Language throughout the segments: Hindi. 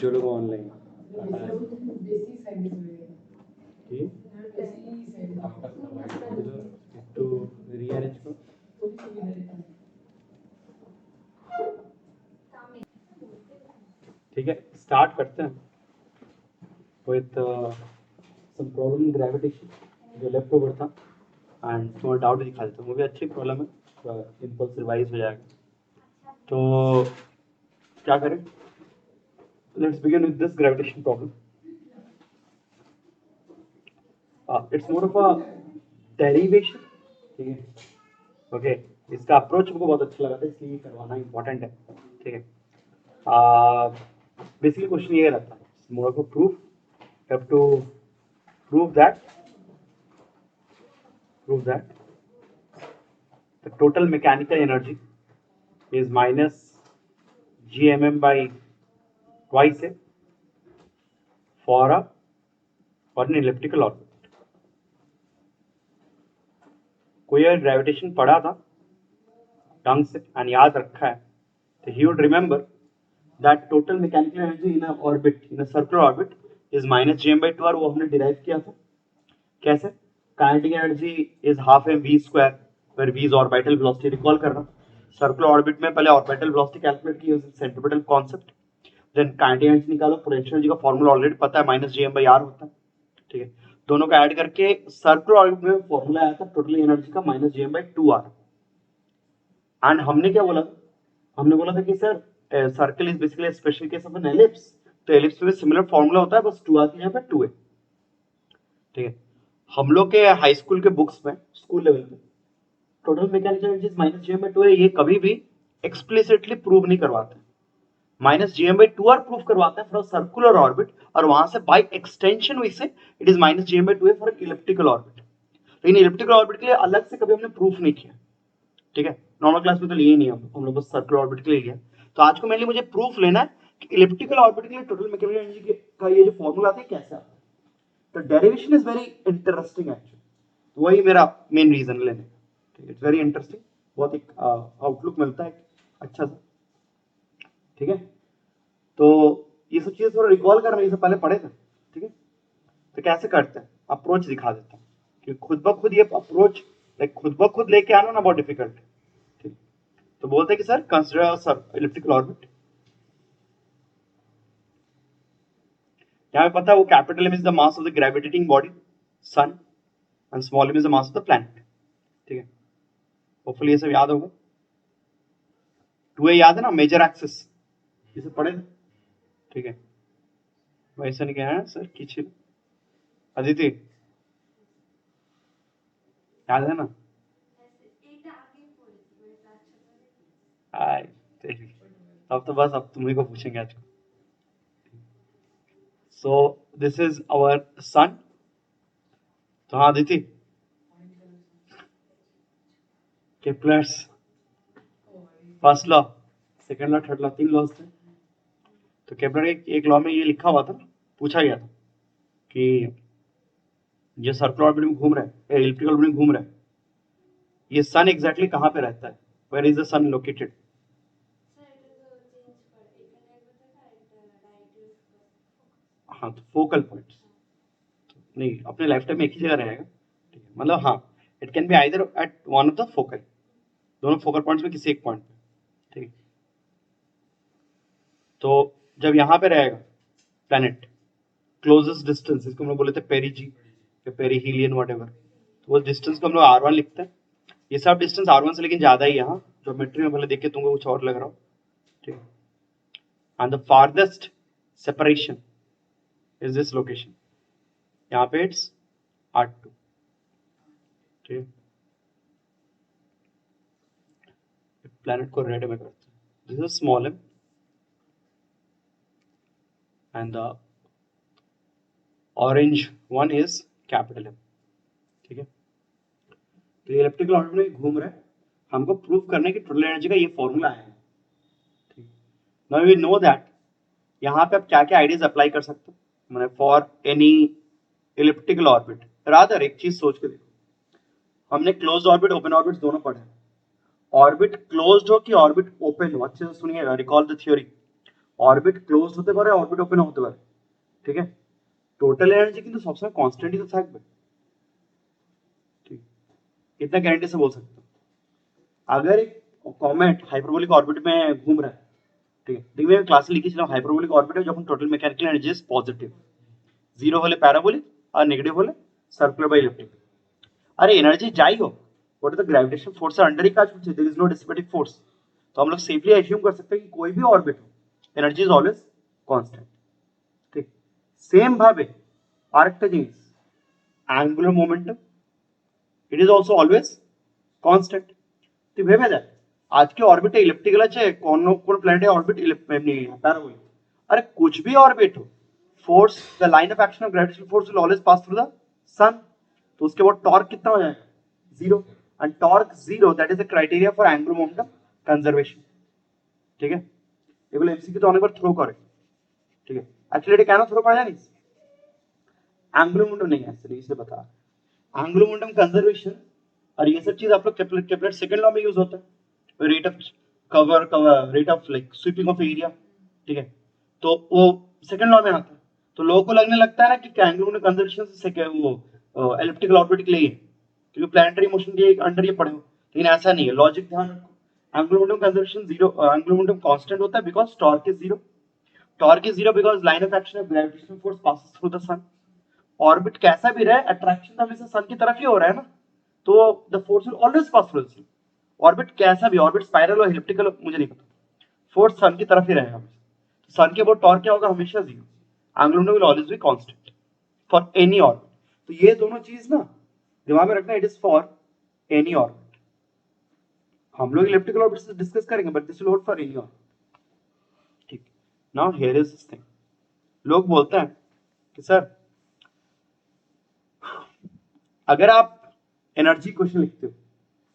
जो लोग ऑनलाइन तो रीअरेंज को ठीक है, स्टार्ट करते हैं with some problem in gravitation जो लेफ्ट ओवर था एंड थोड़ा डाउट दिखा देता हूँ। वो भी अच्छी प्रॉब्लम है, इम्पल्स रिवाइज हो जाएगा। तो क्या करें, let's begin with this gravitation problem. It's more of a derivation, ठीक है। ओके, इसका अप्रोच मुझको बहुत अच्छा लगा था, इसलिए करवाना इंपॉर्टेंट है, ठीक है। बेसिकली क्वेश्चन ये रहता है, more of a proof, have to prove that the total mechanical energy is minus gmm by twice a for an elliptical orbit. कोई अगर ग्रेविटेशन पढ़ा था ढंग से और याद रखा है तो he would remember that total mechanical energy in a orbit, in a circular orbit is minus gm by 2, और वो हमने डिराइव किया था कैसे, kinetic energy is half M V square where V is orbital velocity. Recall करना, सर्कुलर ऑर्बिट में पहले ऑर्बिटल वेलोसिटी कैलकुलेट की using centripetal concept, then kinetic energy निकालो, पोटेंशियल एनर्जी का फार्मूला ऑलरेडी पता है, minus G M by R होता है, ठीक है। दोनों का ऐड करके सर्कुलर ऑर्बिट में फॉर्मूला आया था टोटल एनर्जी का minus G M by 2r। And हमने क्या बोला, हमने बोला था कि sir circle is basically special case of an ellipse, तो एलिप्स में सिमिलर फॉर्मूला होता है, बस 2r की जगह पे 2a, ठीक है। हम लोग के हाई स्कूल के बुक्स में स्कूल लेवल पे total mechanical energy minus GM by 2 है, ये कभी भी एक्सप्लिसिटली प्रूव नहीं करवाते। Minus GM by 2 R prove करवाते हैं फॉर सर्कुलर ऑर्बिट, और वहां से by extension we say it is minus GM by 2 है फॉर इलिप्टिकल ऑर्बिट। लेकिन इलिप्टिकल ऑर्बिट के लिए अलग से कभी हमने प्रूफ नहीं किया, ठीक है। नॉर्मल क्लास में तो लिए नहीं, हम लोग बस सर्कुलर ऑर्बिट के लिए लिया। तो आज को मेनली मुझे प्रूफ लेना है कि इलिप्टिकल ऑर्बिट के लिए टोटल मैकेनिकल एनर्जी का ये जो फॉर्मूला आता है कैसे आता है। तो derivation is very interesting actually, वही मेरा मेन रीजन लेने, इट्स वेरी इंटरेस्टिंग, बहुत एक आउटलुक मिलता है अच्छा सा, ठीक है। तो ये सब चीजें थोड़ा रिकॉल करना, ये सब पहले पढ़े थे, ठीक है। तो कैसे करते हैं, अप्रोच दिखा देता हूँ कि खुद ब खुद ये अप्रोच लाइक खुद ब खुद लेके आना ना बहुत डिफिकल्ट है, ठीक। तो बोलते हैं कि सर कंसिडर इलिप्टिकल ऑर्बिट, यहाँ पे पता है वो capital M is the mass of the gravitating body sun and small M is the mass of the planet, ठीक है। होपफुली ये सब याद होगा। 2a याद है ना, मेजर एक्सिस, इसे पढ़े थे, ठीक है। वैसे नहीं कहा सर किसी अदिति याद है ना, तब तो बस अब तुम्ही को पूछेंगे आज। So this is our sun, तो हाँ Aditi, Kepler's first law, second law, third law, 3 laws थे। तो केप्लर एक लॉ में ये लिखा हुआ था, पूछा गया था कि ये सर्कुलर ऑर्बिट में घूम रहा है, इलिप्टिकल ऑर्बिट में घूम रहा है, ये सन एग्जैक्टली कहाँ पे रहता है, where is the sun located. हाँ तो फोकल पॉइंट्स नहीं, अपने लाइफ टाइम में एक ही जगह रहेगा, ठीक है। मतलब हाँ, it can be either eight one of the focal, दोनों फोकल पॉइंट्स में किसी एक पॉइंट पे, ठीक है। तो जब यहाँ पे रहेगा प्लैनेट, क्लोजेस्ट डिस्टेंस, इसको हम लोग बोले थे पेरीजी या पेरीहीलियन व्हाटएवर, तो वो डिस्टेंस को हम लोग r1 लिखते हैं। ये सब डिस्टेंस r1 से लेकिन ज्यादा ही, यहाँ ज्योमेट्री में भले देख के तुमको कुछ और लग रहा हो, ठीक है। And the farthest separation is this location, यहाँ पे इट्स r2, ठीक है। प्लैनेट को रेड में करते हैं, this is small m and the orange one is capital M, ठीक है। तो ये इलिप्टिकल ऑर्बिट में घूम रहा है, हमको प्रूव करने की टोटल एनर्जी का ये फॉर्मूला है, ठीक। नाउ वी नो दैट यहाँ पे आप क्या क्या आइडियाज अप्लाई कर सकते हो, मैंने for any elliptical orbit. Rather एक चीज सोच के देखो, हमने क्लोज्ड ऑर्बिट ओपन ऑर्बिट दोनों पढ़े, ऑर्बिट क्लोज्ड हो कि ऑर्बिट ओपन हो, अच्छे से सुनिएगा, recall the theory. Orbit close হতে পারে, অরবিট ওপেন হতে পারে, ঠিক আছে। টোটাল এনার্জি কিন্তু সবসময় কনস্ট্যান্টই তো থাকবে, ठीक। इतना गारंटी से बोल सकते हो। अगर एक कॉमेट हाइपरबोलिक ऑर्बिट में घूम रहा है, ठीक है, देखिए मैं क्लास लिखी ছিলাম हाइपरबोलिक ऑर्बिट है যখন total mechanical energy is positive, zero হলে প্যারাবোলিক আর নেগেটিভ হলে সার্কুলার বা ইলিপ্টিক। अरे एनर्जी যাই হোক, ওটা तो ग्रेविटेशन फोर्स से अंडर ही काज करছে, there is no dissipative force. तो हम लोग सेफली एज्यूम कर सकते हैं कि कोई भी ऑर्बिट हो, एनर्जी इज ऑलवेज कांस्टेंट, ठीक। सेम भावे আরেকটা জিনিস, angular momentum, it is also always constant. তুই ভেবে দেখ, আজকে অরবিটে ইলেপ্টিক্যাল আছে, কোন প্ল্যানেটে অরবিট এমনি প্যারাবোলিক। अरे कुछ भी ऑर्बिट हो, force the line of action of gravitational force will always pass through the sun. तो उसके बाद टॉर्क कितना हो जाएगा, zero. And torque zero, that is the criteria for angular momentum conservation, ठीक है। এগুলো এমসিকিউ তো অনেকবার থ্রো করে, ঠিক है। एक्चुअली এটা কেন থ্রো করে জানিস, एंगुलर मोमेंटम नहीं है एक्चुअली, इसे बता। एंगुलर मोमेंटम कंजर्वेशन और ये सब चीज आप लोग केपलर सेकंड लॉ में यूज होता है, rate of cover rate of like sweeping of area, ठीक है। तो वो सेकंड लॉ में आता है। तो लोगों को लगने लगता है ना कि एंगुलर मोमेंटम कंजर्वेशन से वो एलिप्टिकल ऑर्बिट के लिए है, क्योंकि प्लैनेटरी मोशन के अंडर ये पड़े हो, लेकिन ऐसा नहीं है। लॉजिक ध्यान रखो, angular momentum conservation zero, angular momentum constant होता है because torque is zero. Torque is zero because line of action of gravitational force passes through the sun. Orbit कैसा भी रहे, अट्रैक्शन तो हमेशा सन की तरफ ही हो रहा है ना, तो the force will always pass through the sun. Orbit कैसा भी, ऑर्बिट स्पाइरल और एलिप्टिकल मुझे नहीं पता, फोर्स सन की तरफ ही रहेगा। तो सन के अबाउट टॉर्क क्या होगा, हमेशा zero. Angular momentum will always be constant for any orbit. तो ये दोनों चीज ना दिमाग में रखना, it is for any orbit. हम लोग इलिप्टिकल ऑर्बिट से डिस्कस करेंगे, but this will hold for any orbit, ठीक। Now here is this thing, लोग बोलते हैं कि सर अगर आप एनर्जी क्वेश्चन लिखते हो,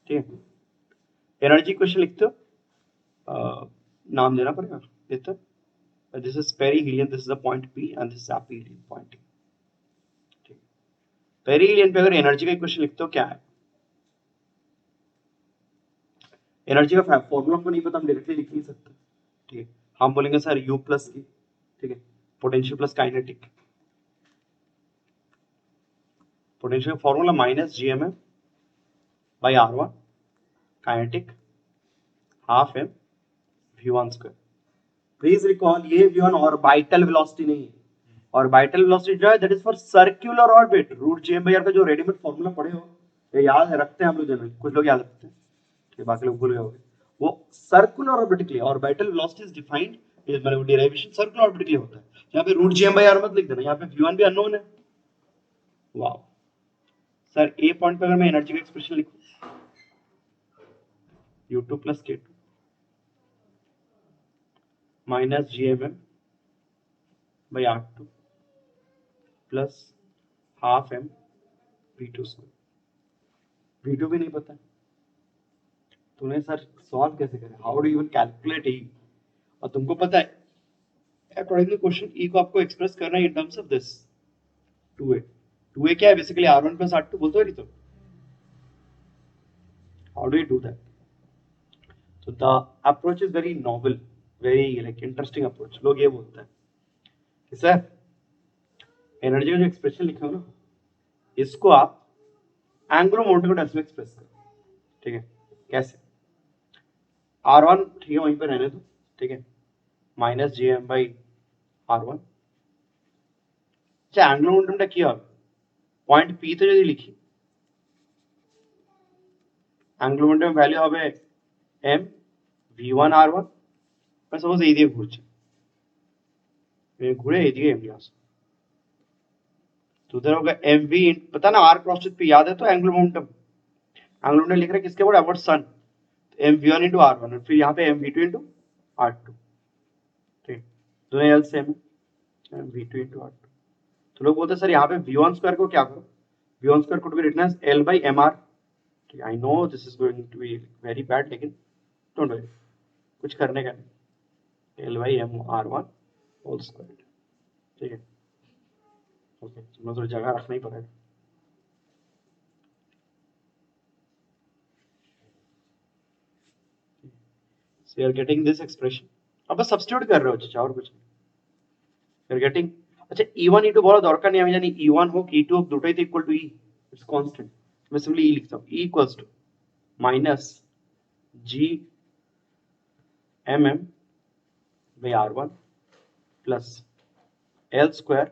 ठीक है, एनर्जी क्वेश्चन लिखते हो, नाम देना पड़ेगा, देते this is perihelion, this is the point P and this is aphelion point, ठीक। पेरीहीलियन पे अगर एनर्जी का क्वेश्चन लिखते हो, क्या है एनर्जी का फॉर्मूला हमको नहीं पता, हम डायरेक्टली लिख नहीं सकते, ठीक है। हम बोलेंगे सर यू प्लस की, ठीक है, potential plus kinetic. Potential formula minus GMM by R one, kinetic half M v1 square. Please recall, ये v1 ऑर्बिटल वेलोसिटी नहीं है, ऑर्बिटल वेलोसिटी जो है that is for circular orbit. Root जीएम/आर का जो रेडीमेड फॉर्मूला पढ़े हो, ये याद है, रखते हैं हम लोग जनरली, कुछ लोग याद रखते हैं, ठीक है, बाकी लोग भूल गए होंगे। वो सर्कुलर ऑर्बिट के लिए orbital velocity is defined, is मतलब डेरिवेशन सर्कुलर ऑर्बिट के लिए होता है। यहाँ पे रूट जीएम/आर मत लिख देना, यहाँ पे v1 भी अननोन है। वाओ सर, ए पॉइंट पे अगर मैं एनर्जी का एक्सप्रेशन लिखूं, u2 plus k2 minus GMM by r2 plus half M v2 square. v2 भी नहीं पता है, तूने सर सॉल्व कैसे करे, हाउ डू इवन कैलकुलेट ई। और तुमको पता है अकॉर्डिंग टू क्वेश्चन ई को आपको एक्सप्रेस करना है in terms of this 2a। 2a क्या है, बेसिकली r1 प्लस r2 बोलते हो नहीं, तो how do you do that. So the approach is very novel, very like interesting approach। लोग ये बोलते हैं कि सर एनर्जी का जो एक्सप्रेशन लिखा हो ना, इसको आप एंगुलर मोमेंटम को टर्म्स में एक्सप्रेस करो, ठीक है। कैसे, r1 ठीक है वहीं पे रहने दो, ठीक है, माइनस जीएम बाई r1। अच्छा एंगुलर मोमेंटम क्या पॉइंट पी तो যদি লিখি, एंगुलर मोमेंटम ভ্যালু হবে m v1 r1। मैं सपोज এই দিয়ে ঘুরছে, ঘুরে এইদিকে এমনি আসে, तो उधर होगा mv, पता ना r क्रॉस पे याद है, तो एंगुलर मोमेंटम, एंगुलर मोमेंटम लिख रहा है किसके ऊपर, about sun, mv1 into r1 और फिर यहाँ पे mv2 into r2, ठीक, दोनों एल सेम है, mv2 into r2। तो लोग बोलते हैं सर यहाँ पे v1 स्क्वायर को क्या करो, v1 square could be written as l by mr, ठीक, I know this is going to be very bad, लेकिन डोंट वरी, कुछ करने का नहीं, l by mr1 whole square, ठीक है। ओके, तो थोड़ी जगह रखना ही पड़ेगा। So you are getting this expression, अब बस सब्स्टिट्यूट कर रहे हो चाचा, और कुछ नहीं। You are getting. अच्छा E1 E2 বলা দরকার নেই, আমি জানি E1 হোক E2 হোক দুটোই তো equal to E, it's constant. मैं सिंपली E लिखता हूँ, E equals to minus G mm by R1 plus L square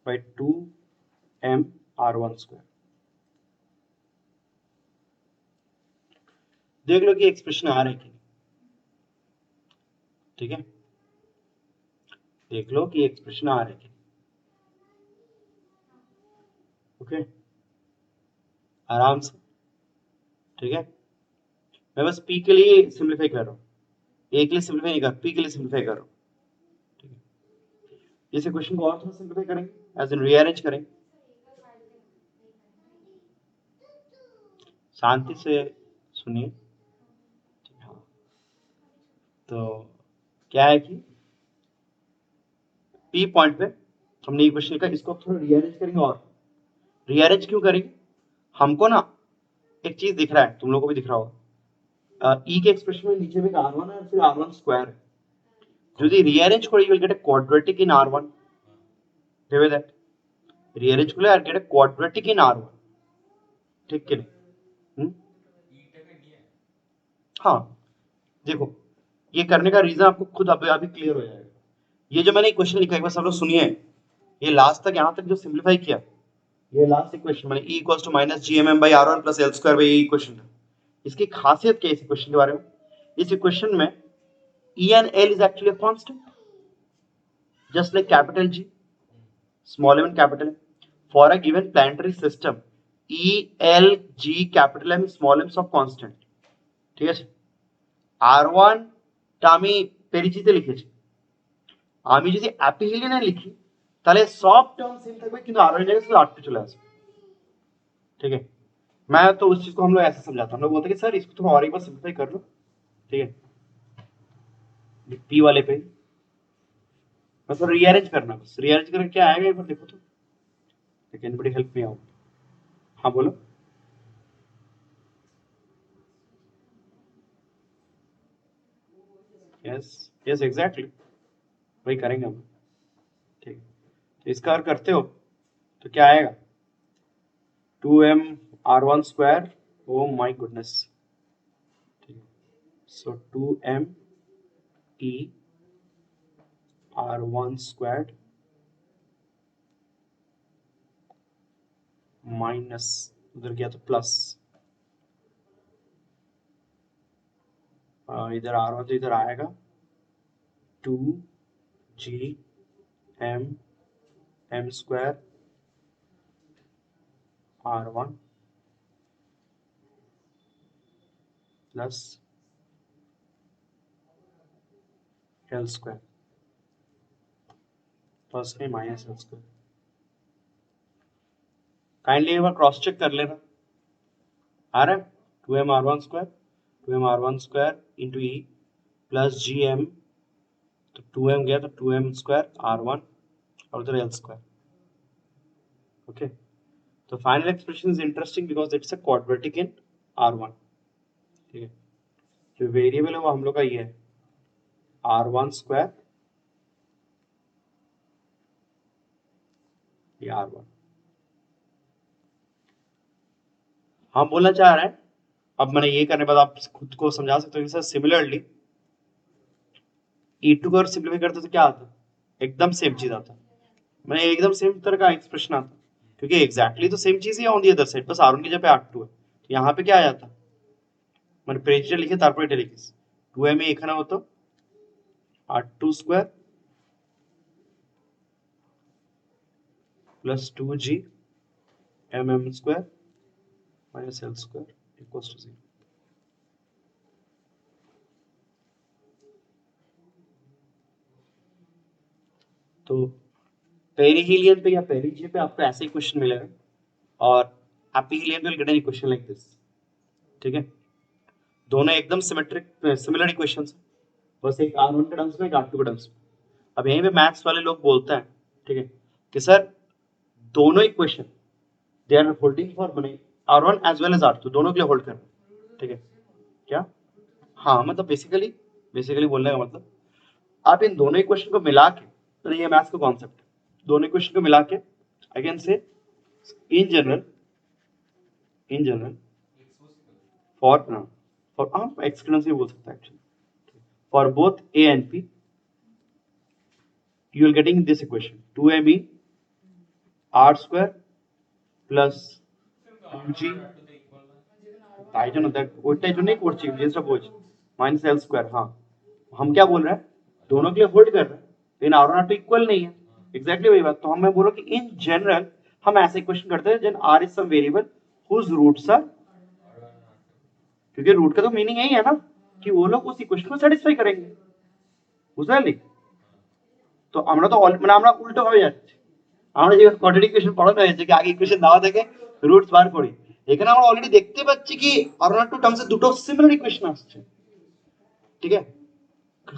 by 2m R1 square. देख लो कि एक्सप्रेशन आ रहा है कि, ठीक है, देख लो कि एक्सप्रेशन आ रहा है कि, ओके, आराम से, ठीक है। मैं बस पी के लिए सिंप्लीफाई कर रहा हूँ, ए के लिए सिंप्लीफाई नहीं कर, पी के लिए सिंप्लीफाई कर रहा हूँ, ठीक है। इस क्वेश्चन को और थोड़ा सिंप्लीफाई करेंगे, एज इन रीअरेंज करेंगे, शांति से सुनिए। हाँ, तो क्या है कि पी पॉइंट पे हमने ये क्वेश्चन लिखा, इसको थोड़ा रीअरेंज करेंगे। और रीअरेंज क्यों करेंगे, हमको ना एक चीज दिख रहा है, तुम लोगों को भी दिख रहा होगा, ई के एक्सप्रेशन में नीचे में R1 है और फिर R1 स्क्वायर है। যদি rearrange করি you will get a quadratic in R1, ভেবে দেখ, rearrange করলে আর get a quadratic in R1, ঠিক কি नहीं? हाँ, देखो ये करने का रीजन आपको खुद अभी क्लियर हो जाएगा। ये जो मैंने क्वेश्चन लिखा है, एक बार सब लोग सुनिए, ये लास्ट तक यहाँ तक जो सिंप्लीफाई किया, ये लास्ट इक्वेशन मैंने E equals to minus GMM by R1 plus L square by equation है। इसकी खासियत क्या है इस इक्वेशन के बारे में, इस इक्वेशन में E and L is actually a constant, just like capital G, small m and capital M. For a given planetary system, E, L, G, capital M, small m सब constant, ঠিক আছে। R1 টা আমি পেরিজিতে লিখেছি, আমি যদি অ্যাপিহিলিয়ানে লিখি তাহলে সব টার্ম सेम থাকবে, কিন্তু R1 এর জায়গায় শুধু R2 चले आएगा, ठीक है। मैं तो उस चीज को हम लोग ऐसे समझाता, हम लोग बोलते हैं कि सर इसको थोड़ा और एक बार सिंप्लीफाई कर लो, ठीक है, पी वाले पे बस रीअरेंज करना, बस रीअरेंज करके क्या आएगा एक बार देखो तो, can anybody help me out. हाँ बोलो। यस यस एग्जैक्टली, वही करेंगे हम, ठीक है। तो इसका और करते हो तो क्या आएगा, 2m R1 square, oh my goodness, ठीक है। सो 2m E R1 square minus, उधर गया तो प्लस, इधर R1 तो इधर आएगा 2G M square R1 plus L square, plus नहीं माइनस L स्क्वायर। काइंडली एक बार क्रॉस चेक कर लेना, आ रहा है 2m R1 square into E plus GM, तो 2m गया तो 2m स्क्वायर R1 और उधर L स्क्वायर, ओके। तो final expression is interesting because it's a quadratic in R1, ठीक है। जो वेरिएबल है वो हम लोग का ये है R1 स्क्वायर, ये R1 हम बोलना चाह रहे हैं। अब मैंने ये करने के बाद आप खुद को समझा सकते हो कि सर सिमिलरली E2 को अगर सिंप्लीफाई करते तो क्या आता, एकदम सेम चीज आता, मैंने एकदम सेम तरह का एक्सप्रेशन आता, क्योंकि एग्जैक्टली तो सेम चीज ही ऑन दी अदर साइड, बस R1 की जगह R2 है, तो यहाँ पे क्या आ जाता, मैंने प्रेजिटर लिखे तारपर এটা লিখিস 2m এখানে হতো R2 square plus 2G mm square minus L square equals to 0। तो पेरिहीलियन पे या पेरिजी पे आपको ऐसे ही क्वेश्चन मिलेगा, और एपिहीलियन पे will get an equation like this, ठीक है। दोनों एकदम सिमेट्रिक सिमिलर इक्वेशंस, बस एक R1 के टर्म्स में एक R2 के टर्म्स में। अब यहीं पे मैथ्स वाले लोग बोलते हैं, ठीक है, कि सर दोनों equation they are holding for बने R1 as well as R2, दोनों के लिए होल्ड कर, ठीक है क्या। हाँ मतलब बेसिकली बोलने का मतलब आप इन दोनों इक्वेशन को मिला के, तो ये मैथ्स का कॉन्सेप्ट है, दोनों इक्वेशन को मिला के I can say in general for हम एक्सक्लूसिव बोल सकते हैं actually, for both A and P you will getting this equation 2me r square plus 2g তাই জন্য দেখ ওইটাই জন্যই করছি জিনিসটা বোঝ माइनस एल स्क्वायर। हाँ हम क्या बोल रहे हैं, दोनों के लिए होल्ड कर रहे हैं, लेकिन आर नॉट इक्वल नहीं है, एग्जैक्टली वही बात। तो मैं बोलो कि इन जनरल हम ऐसे इक्वेशन करते हैं जन R is some variable whose roots are, क्योंकि रूट का तो मीनिंग यही है ना कि वो लोग उस इक्वेशन को सेटिस्फाई करेंगे, বুঝলি? তো আমরা তো মানে আমরা উল্টো ভাবে যাচ্ছি, আমরা যে কোয়াড্রেটিক ইকুয়েশন পড়ানো হয়েছে কি আগে ইকুয়েশন দেওয়া থেকে রুটস বার করি, এখানে আমরা অলরেডি দেখতে পাচ্ছি কি আর টু টার্মসে দুটো সিমিলার ইকুয়েশন আসছে, ठीक है?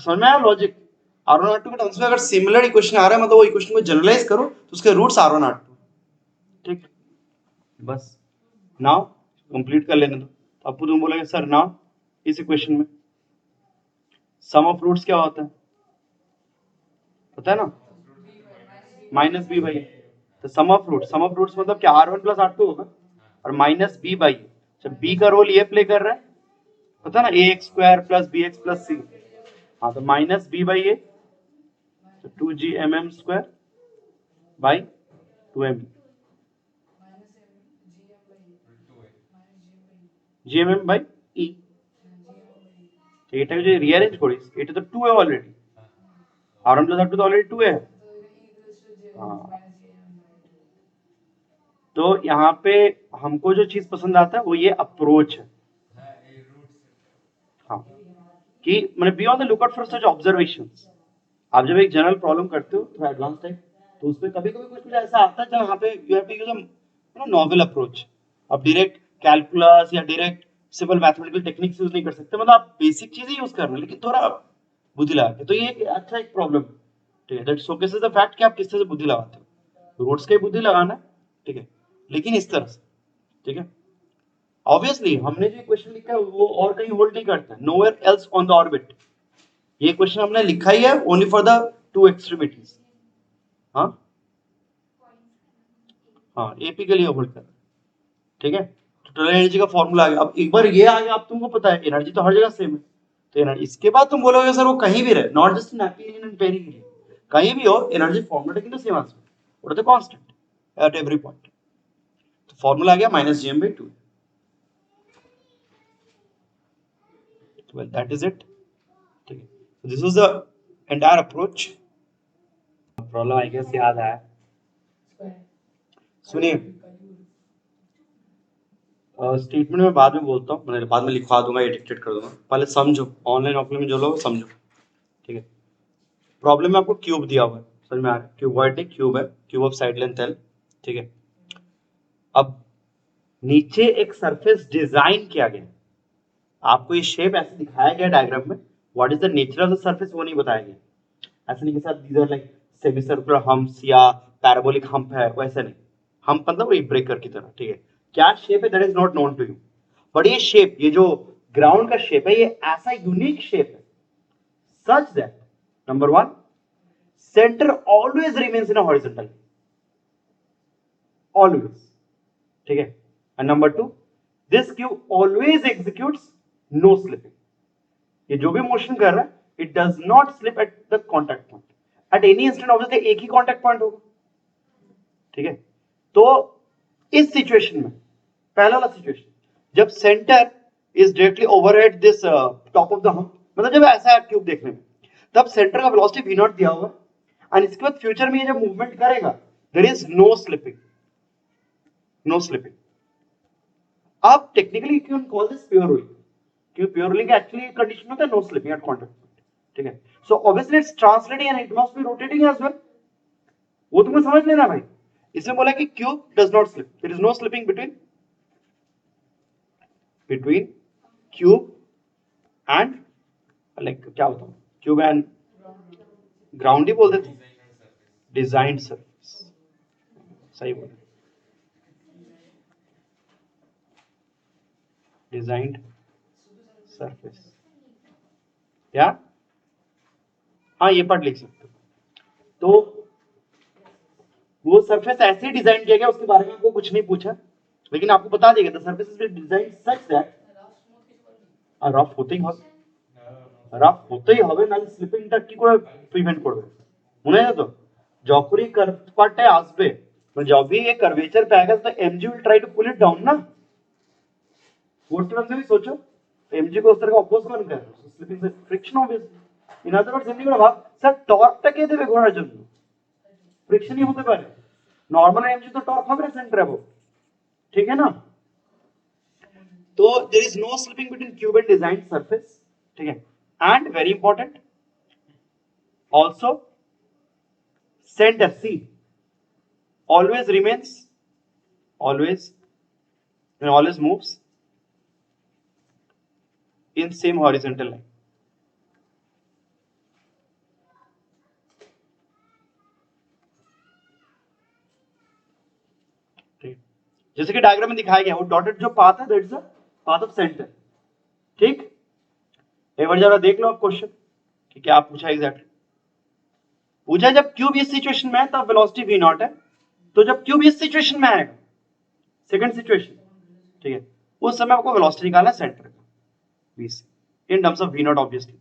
समझ में आया लॉजिक? R1 R2 के टर्म्स में अगर सिमिलर इक्वेशन आ रहा है मतलब वो इक्वेशन को जनरलाइज करो तो उसके रूट्स R1 R2, ठीक? बस नाउ कंप्लीट कर लेने दो। अब तुम बोलोगे सर नाउ इस इक्वेशन में सम ऑफ रूट्स क्या होता है, पता है ना? माइनस बी बाई, तो सम ऑफ रूट्स मतलब क्या R1 प्लस R2 होगा और माइनस बी बाई, जब बी का रोल ये प्ले कर रहा है, पता है ना, A X square plus B X plus C. हाँ तो माइनस बी बाई ए, तो 2gmm square by 2m gmm by e। তো এটাকে যদি রিঅ্যারেঞ্জ করিস এটা তো 2 है অলরেডি, r1 प्लस r2 तो ऑलरेडी 2 है। हाँ तो यहाँ पे हमको जो चीज पसंद आता है वो ये अप्रोच है, हाँ कि मतलब be on the lookout for such observations. आप जब एक जनरल प्रॉब्लम करते हो थोड़ा एडवांस टाइप, तो उसमें कभी कभी कुछ ऐसा आता है जहाँ पे you have to use a novel approach. आप डायरेक्ट कैलकुलस या direct simple mathematical techniques use नहीं कर सकते, मतलब आप बेसिक चीजें यूज कर रहे हैं लेकिन थोड़ा बुद्धि लगा के, तो ये अच्छा एक प्रॉब्लम, ठीक है? दैट शोकेसेस द फैक्ट कि आप किस तरह से बुद्धि लगाते हो, रूट्स के बुद्धि लगाना, ठीक है, लेकिन इस तरह से, ठीक है? ऑब्वियसली हमने जो क्वेश्चन लिखा है वो और कहीं होल्ड नहीं करता, nowhere else on the orbit. ये क्वेश्चन हमने लिखा ही है only for the two extremities. हाँ हाँ एपी के लिए होल्ड कर, ठीक है? टोटल एनर्जी का फॉर्मूला आ गया। अब एक बार ये आ गया, अब तुमको पता है एनर्जी तो हर जगह सेम है, तो एनर्जी इसके बाद तुम बोलोगे सर वो कहीं भी रहे, not just in application and पेरी, कहीं भी हो एनर्जी फॉर्मूला কিন্তু सेम आंसर, ওটা তো कांस्टेंट एट एवरी पॉइंट। तो फॉर्मूला आ गया -gm/2। well that is it, ठीक है? so this was the entire approach। Problem I guess याद आया, सुनिए स्टेटमेंट में बाद में बोलता हूँ, मैंने बाद में लिखवा दूंगा, एडिक्टेड कर दूंगा, पहले समझो, ऑनलाइन ऑफलाइन में जो लोग समझो, ठीक है? प्रॉब्लम में आपको क्यूब दिया हुआ है, समझ में आ रहा है? क्यूबॉइड नहीं, क्यूब है, cube of side length L, ठीक है? अब नीचे एक सरफेस डिजाइन किया गया, आपको ये शेप ऐसे दिखाया गया डायग्राम में, what is the nature of the surface वो नहीं बताया गया, ऐसे नहीं कि sir these are like semi circular humps या पैराबोलिक हम्प है, वैसे नहीं, हम्प मतलब वही ब्रेकर की तरह, ठीक है? क्या शेप है that is not known to you, but ये शेप, ये जो ग्राउंड का शेप है, ये ऐसा यूनिक शेप है such that number one centre always remains in a horizontal, always, ठीक है? And number two this cube always executes no slipping, ये जो भी मोशन कर रहा है it does not slip at the contact point, at any instant obviously एक ही कॉन्टैक्ट पॉइंट होगा, ठीक है? तो इस सिचुएशन में पहला वाला सिचुएशन जब centre is directly overhead this top of the hump, मतलब जब ऐसा है क्यूब देखने में, तब सेंटर का वेलोसिटी v नॉट दिया हुआ है, एंड इसके बाद फ्यूचर में ये जब मूवमेंट करेगा there is no slipping, no slipping. आप technically you can call this pure rolling, क्योंकि प्योर रोलिंग एक्चुअली कंडीशन होता है no slipping at contact point, ठीक है? So obviously it's translating and it must be rotating as well, वो तुम्हें समझ लेना भाई। इसमें बोला कि cube does not slip, there is no slipping between cube and like क्या होता है, क्यूब एंड ग्राउंड ही बोल देते, डिजाइंड सरफेस, सही बोला, डिजाइंड सरफेस, क्या? हाँ ये पार्ट लिख सकते हो। तो वो सरफेस ऐसे डिजाइन किया गया, उसके बारे में आपको कुछ नहीं पूछा, लेकिन आपको बता देगा the surface is design such that rough হতেই হবে, রাফ হতেই হবে, নাহলে স্লিপিংটা কি করে প্রিভেন্ট করবে? মনে আছে তো, যখনই কার্ভ পার্টটা আসবে, মানে जब भी ये कर्वेचर पे आएगा तो MG will try to pull it down ना। फोर्थ टर्म से भी सोचो, एमजी को उस तरह का अपोज कौन कर रहा है? स्लिपिंग से friction obviously. In other words MG को भाग স্যার টর্কটা কে দেবে ঘোরার জন্য? फ्रिक्शनই হতে পারে। नॉर्मल एमजी तो टॉर्क হবে না सेंटर है वो, ठीक है ना? तो there is no slipping between cube and designed surface, ठीक है? And very important, also center C always remains, always and always moves in same horizontal line. ठीक, जैसे कि डायग्राम में दिखाया गया, वो डॉटेड जो पाथ है that's the path of centre, ठीक? एक बार जरा देख लो आप क्वेश्चन कि क्या पूछा एग्जैक्टली। पूछा जब क्यूब इस सिचुएशन में है तब वेलोसिटी v नॉट है, तो जब क्यूब इस सिचुएशन में आएगा, सेकंड सिचुएशन, ठीक है, उस समय आपको वेलोसिटी निकालना है सेंटर का v से in terms of v not obviously.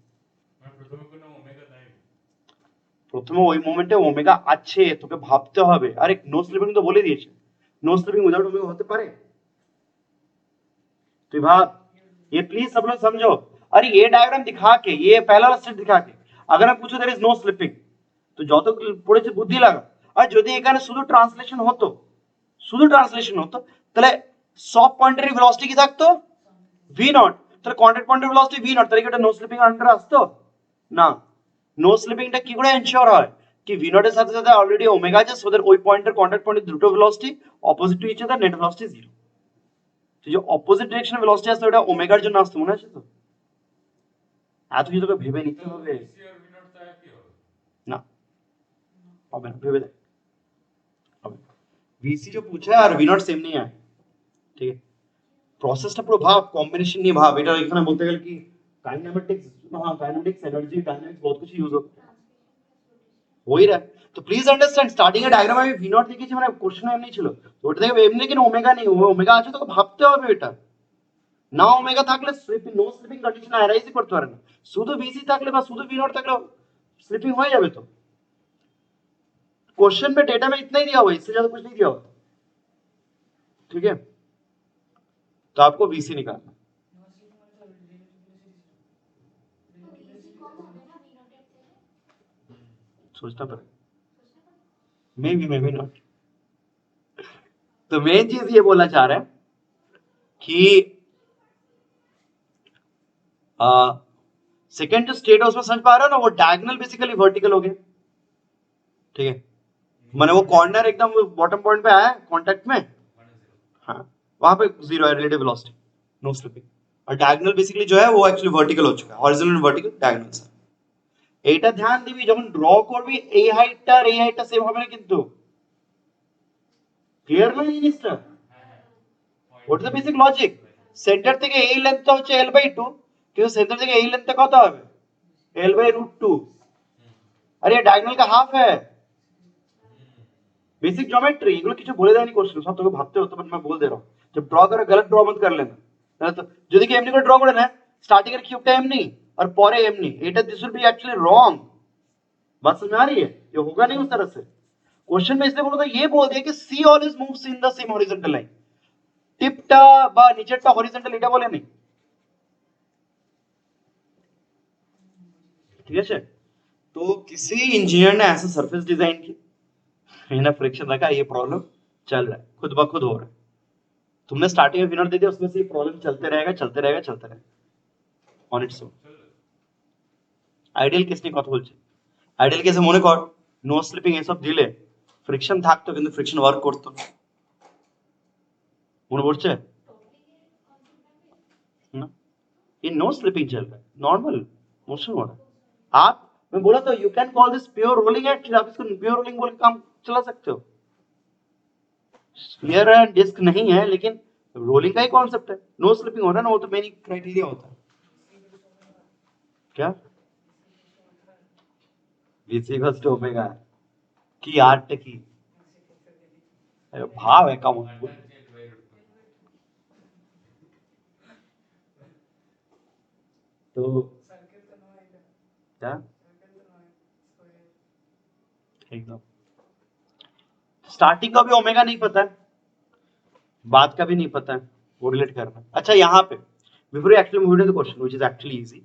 প্রথমে ওই মোমেন্টে ওমেগা আছে, তোকে ভাবতে হবে। আরে নো স্লিপিং তো বলে দিয়েছে, नो स्लिपिंग विदाउट ओमेगा होते पारे? तो भाग ये प्लीज सब लोग समझो। अरे ये डायग्राम दिखा के, ये पहला वाला स्टेप दिखा के अगर मैं पूछूं देयर इज नो स्लिपिंग, तो যত পড়েছে বুদ্ধি লাগা। আর যদি এখানে শুধু ট্রান্সলেশন হতো, শুধু ট্রান্সলেশন হতো, তাহলে সব পয়েন্টের ভেলোসিটি কি থাকতো? v not. তাহলে কন্টাক্ট পয়েন্টের ভেলোসিটি v নট, তাহলে কি এটা নো স্লিপিং আন্ডার আসতো না? নো স্লিপিংটা কি করে এনশিওর হয় कि v नॉट এর সাথে সাথে অলরেডি ওমেগা আছে, সো দ্যাট ওই পয়েন্টের কন্টাক্ট পয়েন্টের দুটো velocity opposite to each other, net velocity zero. তো যে অপোজিট ডিরেকশনে ভেলোসিটি আসছে ওটা ওমেগার জন্য আসছে, মনে আছে তো? এত কিছু তোকে ভেবে নিতে হবে না, হবে না, ভেবে দেখ হবে। ভিসি जो पूछा है और v नॉट सेम नहीं है, ठीक है? প্রসেসটা পুরো ভাব, কম্বিনেশন নিয়ে ভাব। এটা এখানে বলতে গেলে কি কাইনেমেটিক্স, हां काइनेमेटिक्स एनर्जी डायनामिक्स बहुत कुछ यूज होता है, हो ही रहा है। तो please understand, starting A diagram আমি v নট লিখেছি, মানে কোশ্চেন এমনি ছিল, তো ওটা থেকে এমনি কিন্তু ওমেগা নেই, ওমেগা আছে, তোকে ভাবতে হবে এটা। না ওমেগা থাকলে স্লিপিং, নো স্লিপিং কন্ডিশন অ্যারাইজই করতে পারে না। শুধু ভিসি থাকলে বা শুধু v নট থাকলে स्लिपिंग हो जाए तो। क्वेश्चन में डेटा में इतना ही दिया हुआ है, इससे ज्यादा कुछ नहीं दिया हुआ, ठीक है? तो आपको वीसी निकालना, सोचना पड़ेगा, मे बी नॉट। तो मेन चीज ये बोलना चाह रहे हैं कि सेकेंड जो स्टेट है उसमें समझ पा रहे हो ना, वो डायगोनल बेसिकली वर्टिकल हो गया, ठीक है? माने वो कॉर्नर एकदम बॉटम पॉइंट पे आया कांटेक्ट में, हाँ वहां पे जीरो है रिलेटिव वेलोसिटी, नो स्लिपिंग। और डायगोनल बेसिकली जो है वो एक्चुअली वर्टिकल हो चुका है, हॉरिजॉन्टल वर्टिकल डायगोनल से। এইটা ধ্যান দিবি, যখন ড্র করবি এই হাইটটা আর এই হাইটটা সেম হবে না কিন্তু, ক্লিয়ার না জিনিসটা? ওটা তো বেসিক লজিক। সেন্টার থেকে এই লেন্থটা হচ্ছে l/2, কিন্তু সেন্টার থেকে এই লেন্থটা কত হবে? l/√2। अरे ये डायगोनल का हाफ है। बेसिक ज्योमेट्री এগুলো কিছু বলে দেয়নি কোশ্চেন, সব তোকে ভাবতে হতো, বাট मैं बोल दे रहा हूं, जब ड्रॉ करो गलत ड्रॉ मत कर लेना। तो যদি কি এমনি করে ড্র করে না, স্টার্টিং এর কিউবটা এমনি और পরে এমনি, এটা this will B actually wrong. बात समझ आ रही है? ये होगा नहीं उस तरह से। क्वेश्चन में इसलिए बोला था, ये बोल दिया कि C always moves in the same horizontal line, टिपटा বা নিচেরটা হরিজন্টাল এটা বলে নেই, ठीक है? तो किसी इंजीनियर ने ऐसा सरफेस डिजाइन की, ना फ्रिक्शन रखा, ये प्रॉब्लम चल रहा है, खुद ब खुद हो रहा है। तुमने स्टार्टिंग में विनर दे दिया, उसमें से ये प्रॉब्लम चलते रहेगा चलते रहेगा चलते रहेगा on its own. Ideal case নিয়ে কথা বলছি। আইডিয়াল কেসে মনে কর নো স্লিপিং এসব দিলে ফ্রিকশন থাকতো, কিন্তু ফ্রিকশন ওয়ার্ক করতো মনে পড়ছে ना? ये नो स्लिपिंग चल रहा है, नॉर्मल मोशन हो रहा है। आप, मैं बोला तो you can call this pure rolling actually, आप इसको प्योर रोलिंग बोल के काम चला सकते हो। स्फीयर एंड डिस्क नहीं है, लेकिन रोलिंग का ही कॉन्सेप्ट है, नो स्लिपिंग हो रहा है ना, वो तो मेन क्राइटेरिया होता है। क्या VC इक्वल्स टू ओमेगा की आर्ट की भाव है कम तो क्या एकदम स्टार्टिंग का भी ओमेगा नहीं पता है, बाद का भी नहीं पता है, वो रिलेट करना है। अच्छा यहाँ पे before actually move to the question which is actually easy,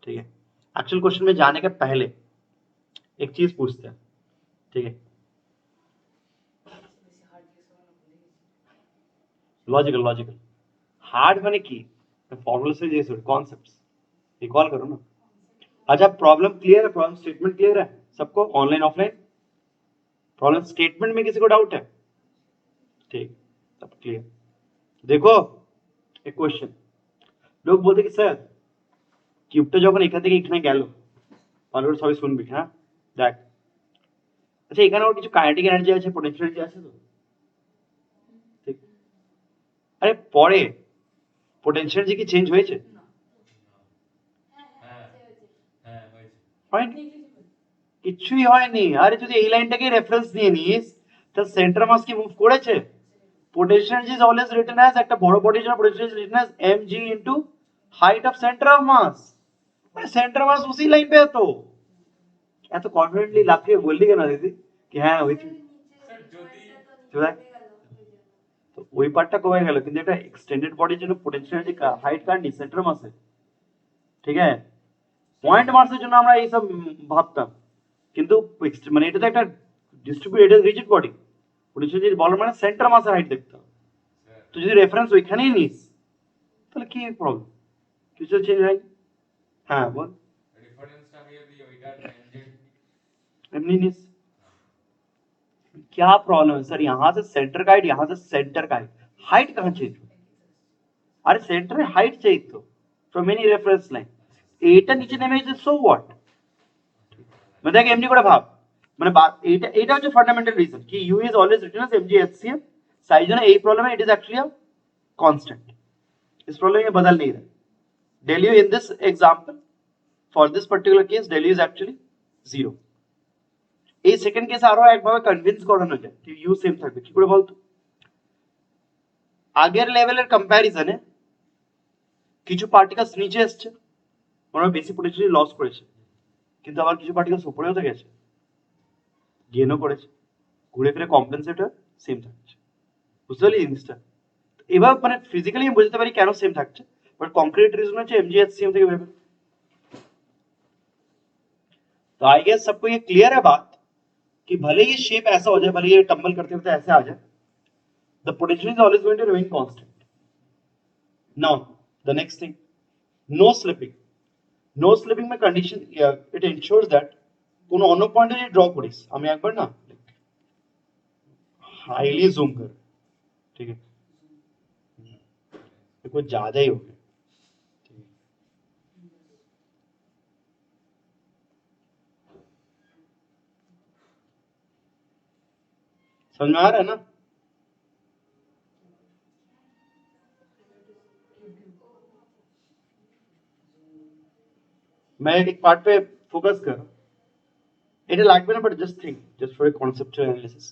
ठीक है, एक्चुअल क्वेश्चन में जाने के पहले एक चीज पूछते हैं, ठीक है, लॉजिकल लॉजिकल हार्ड माने की फॉर्मूला से जैसे कॉन्सेप्ट्स रिकॉल करो ना। अच्छा प्रॉब्लम क्लियर है, प्रॉब्लम स्टेटमेंट क्लियर है सबको, ऑनलाइन ऑफलाइन प्रॉब्लम स्टेटमेंट में किसी को डाउट है? ठीक, सब क्लियर। देखो एक क्वेश्चन, लोग बोलते कि सर কিউবটা যখন এখান থেকে এখানে গেল ভালো করে সবাই শুনবি, হ্যাঁ দেখ, আচ্ছা এখানে ওর কিছু কাইনেটিক এনার্জি আছে, পোটেনশিয়াল এনার্জি আছে তো, ঠিক, আরে পরে পোটেনশিয়াল এনার্জি কি চেঞ্জ হয়েছে? হয়নি, কিছুই হয়নি। আরে যদি এই লাইনটাকে রেফারেন্স নিয়ে নিস তাহলে সেন্টার মাস কি মুভ করেছে? Potential energy is always written as, একটা বড় বডির জন্য potential energy written as mg into height of centre of mass. মানে সেন্টার মাস उसी লাইন पे है तो এত কনফিডেন্টলি লাফিয়ে বললি কেন দিদি কি হ্যাঁ হয়েছে? তো ওই পার্টটা কমে গেল, কিন্তু এটা এক্সটেন্ডেড বডির জন্য potential energy height card centre মাসে, ঠিক আছে, পয়েন্ট মাসের জন্য আমরা এইসব ভাবতাম, কিন্তু মানে এটা তো একটা distributed rigid body, potential energy বল মানে সেন্টার মাসের হাইট দেখতে হবে। তো যদি রেফারেন্স ওইখানেই নিস তাহলে কি প্রবলেম? কিছু চেঞ্জ হয়? হ্যাঁ বল, एमनी निस क्या प्रॉब्लम है सर? यहां से सेंटर का हाइट, यहां से सेंटर का हाइट कहां चेंज हुआ? अरे सेंटर में हाइट चाहिए तो फ्रॉम एनी रेफरेंस लाइन, এটা নিচে নেমে গেছে সো হোয়াট, মানে দেখ এমনি করে ভাব, মানে এটা এটা হচ্ছে ফান্ডামেন্টাল রিজন কি U is always written as mg hcm, size जन এই प्रॉब्लम है it is actually a constant, इस प्रॉब्लम में बदल नहीं रहा। del u in this example for this particular case del u is actually 0। এই সেকেন্ড কেসে আরো একভাবে কনভিন্স করানো যায় যে ইউ সেম থাকবে, কি করে বলতো? আগের লেভেলের কম্প্যারিজনে কিছু পার্টিকেলস নিচে আসছে, ওরা বেশি পোটেনশিয়াল লস করেছে, কিন্তু আবার কিছু পার্টিকেলস উপরেও তো গেছে, গেনও করেছে, ঘুরে ফিরে কম্পেনসেট হয়ে সেম থাকছে। বুঝতে পারলি জিনিসটা? এবার মানে ফিজিক্যালি আমি বুঝতে পারি কেন সেম থাকছে, বাট কংক্রিট রিজন হচ্ছে mgHcm থেকে ভেবে। तो आई गेस सबको ये क्लियर है बात कि भले ये शेप ऐसा हो जाए, भले ये टम्बल करते करते ऐसे आ जाए, the potential is always going to remain constant. Now the next thing, no slipping. No slipping में कंडीशन इट एंश्योर्स दैट কোনো অন্য পয়েন্টে যদি ড্র করিস, আমি একবার না हाईली जूम कर, ठीक है, कुछ ज्यादा ही हो गया, समझ में आ रहा है ना? मैं एक पार्ट पे फोकस कर रहा हूं, এটা লাগবে না, but just think just for a conceptual analysis.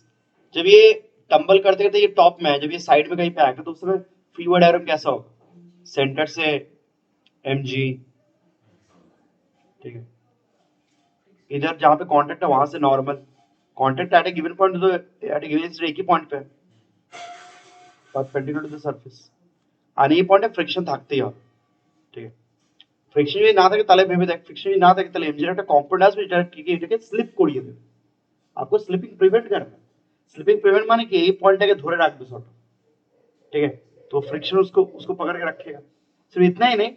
जब ये टम्बल करते करते ये टॉप में है, जब ये साइड में कहीं पे आएगा तो उस समय फीवर डायग्राम कैसा होगा? सेंटर से mg, ठीक है, इधर जहां पे कांटेक्ट है वहां से नॉर्मल, कांटेक्ट एट ए गिवन पॉइंट तो एट ए गिवन एक ही पॉइंट पे है परपेंडिकुलर टू द सरफेस, আর এই পয়েন্টে ফ্রিকশন থাকতেই হবে, ঠিক আছে, ফ্রিকশন যদি না থাকে তাহলে ভেবে দেখ, ফ্রিকশন যদি না থাকে তাহলে mg এর একটা কম্পোনেন্ট আসবে যেটা কি এটাকে স্লিপ করিয়ে দেবে, आपको स्लिपिंग प्रिवेंट करना। स्लिपिंग प्रिवेंट माने कि এই পয়েন্টটাকে ধরে রাখবে সব, ठीक है, तो फ्रिक्शन उसको उसको पकड़ के रखेगा। सिर्फ इतना ही नहीं,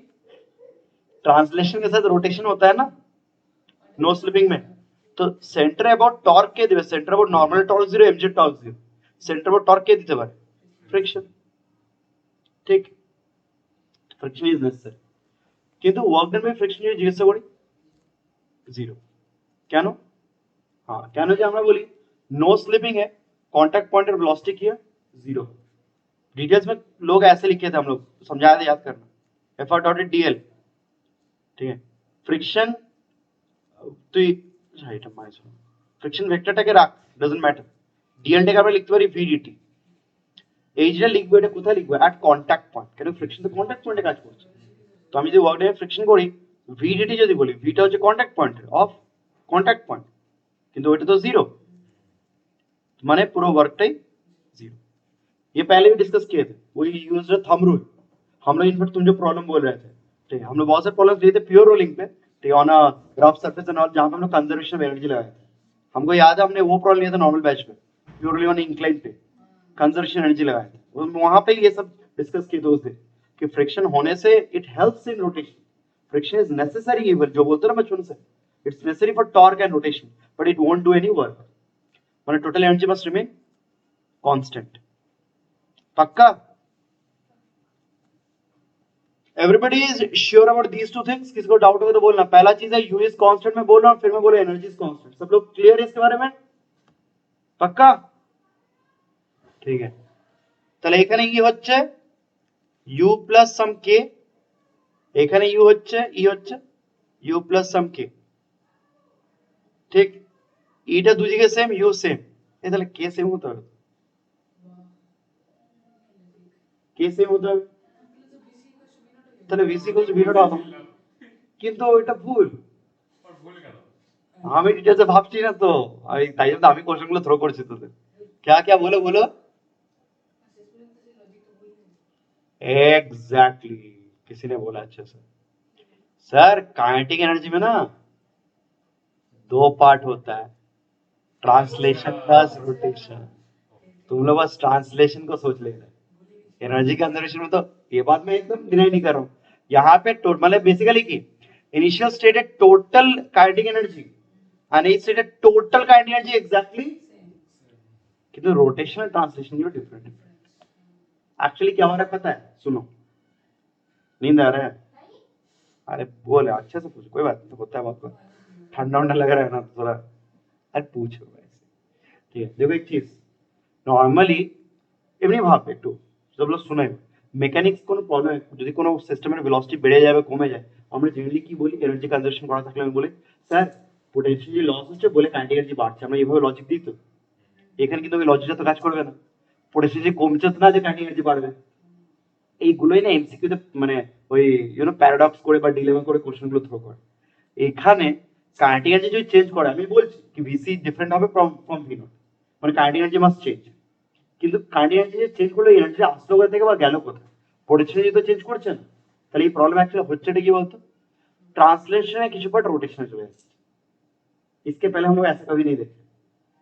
ट्रांसलेशन के साथ रोटेशन होता है ना नो स्लिपिंग में, तो सेंटर अबाउट टॉर्क के दिबे, centre about normal torque 0 mg torque 0, centre about torque के দিতে পারে फ्रिक्शन, ঠিক, फ्रिक्शन इज नेसेसरी, কিন্তু ওয়ার্ক ডান বাই ফ্রিকশন যদি জিজ্ঞাসা করি 0 কেন? हाँ কেন যে আমরা বলি नो स्लिपिंग है, कांटेक्ट पॉइंट और वेलोसिटी की है 0। डिटेल्स में लोग ऐसे लिखे थे, हम लोग समझाया था, याद करना, एफ आर डॉट dl, ठीक है, फ्रिक्शन तो ফ্রিকশন ভেক্টরটাকে রাখ, ডাজন্ট ম্যাটার। ডিএলটাকে আমরা লিখতে পারি ভিডিটি। এই যেটা লিখবো এটা কোথায় লিখবো? At contact point. কেন ফ্রিকশন তো কন্ট্যাক্ট পয়েন্টে কাজ করছে। তো আমি যদি ওয়ার্ক ডায়াগ্রামে ফ্রিকশন করি, ভিডিটি যদি বলি, ভিটা হচ্ছে contact point of contact point, কিন্তু ওটা तो जीरो, माने पूरा वर्कटाई जीरो। ये पहले भी डिस्कस किए थे, वही यूज थंब रूल। हम लोग इनफैक्ट तुम जो प्रॉब्लम बोल रहे थे, ठीक है, हम लोग बहुत सारे प्रॉब्लम्स लिए थे प्योर रोलिंग पे, ठीक है, on a rough surface and all, जहां पे हम लोग कंजर्वेशन ऑफ एनर्जी लगाए थे। हमको याद है हमने वो प्रॉब्लम लिया था नॉर्मल बैच में, प्योरली ऑन इंक्लाइन पे कंजर्वेशन एनर्जी लगाए थे, वहां पे ये सब डिस्कस किए थे उस दिन कि फ्रिक्शन होने से it helps in rotation. Friction is necessary even, जो बोलते हैं ना बचपन से, it's necessary for torque and rotation, but it won't do any work. माने total energy must remain constant. पक्का? Everybody is sure about these two things? किसी को डाउट हो तो बोलना। पहला चीज है यू इज कांस्टेंट में बोल रहा हूं, फिर मैं बोला एनर्जी इज कांस्टेंट। सब लोग क्लियर है इसके बारे में? पक्का? ठीक है, তাহলে এখানে কি হচ্ছে u প্লাস সাম k, এখানে u হচ্ছে e হচ্ছে u প্লাস সাম k, ঠিক? এটা দুই দিকে সেম, u সেম, এই তাহলে k সেম হতে হবে, k সেম হতে হবে, তাহলে vc equal to v not হবে। কিন্তু এটা ভুল, আমি ডিটেলসে ভাবছি না তো, আমি তাই জন্য আমি কোশ্চেনগুলো থ্রো করছি তোদের। क्या क्या बोलो बोलो। एग्जैक्टली, किसी ने बोला अच्छे से, सर काइनेटिक एनर्जी में ना दो पार्ट होता है, ट्रांसलेशन प्लस रोटेशन। तुम लोग बस ट्रांसलेशन को सोच ले रहे, एनर्जी कंजर्वेशन में तो ये बात मैं एकदम डिनाई नहीं कर रहा हूँ। यहाँ पे मतलब बेसिकली की इनिशियल स्टेट है टोटल काइनेटिक एनर्जी and इस स्टेट है टोटल काइनेटिक एनर्जी एग्जैक्टली, किंतु रोटेशन और ट्रांसलेशन जो डिफरेंट है। एक्चुअली क्या हो रहा है पता है? सुनो, नींद आ रहा है? अरे बोल अच्छे से पूछ, कोई बात नहीं, तो होता है बहुत, ठंडा उंडा लग रहा है ना तो थोड़ा, अरे पूछो वैसे, ठीक है। देखो एक चीज, নরমালি এমনি ভাব একটু, সব লোক শুনে মেকানিক্স কোনো প্রবলেম, যদি কোনো সিস্টেমের ভেলোসিটি বেড়ে যাবে কমে যায়, আমরা জেনারেলি কি বলি? এনার্জি কনজারভেশন করা থাকলে আমি বলি স্যার পোটেনশিয়ালি লস হচ্ছে বলে কাইনেটিক এনার্জি বাড়ছে, আমরা এইভাবে লজিক দিই তো। এখানে কিন্তু ওই লজিকটা তো কাজ করবে না, পোটেনশিয়ালি কমছে তো না যে কাইনেটিক এনার্জি বাড়বে। এইগুলোই না এমসিকিউতে মানে ওই প্যারাডক্স করে বা ডিলেমা করে কোশ্চেনগুলো থ্রো করে। এখানে কাইনেটিক এনার্জি যদি চেঞ্জ করে, আমি বলছি কি ভিসি ডিফারেন্ট হবে ফ্রম ভি নট, মানে কাইনেটিক এনার্জি মাস্ট চেঞ্জ, কিন্তু কাইনেটিক এনার্জি চেঞ্জ করলে এনার্জি আসলো কোথা থেকে বা গেল কোথায়? পোটেনশিয়াল তো চেঞ্জ করছে না। তাহলে এই প্রবলেম অ্যাকচুয়ালি হচ্ছেটা কি বলতো? ट्रांसलेशन किसी पर रोटेशन चले, इसके पहले हम लोग ऐसा कभी नहीं देखे।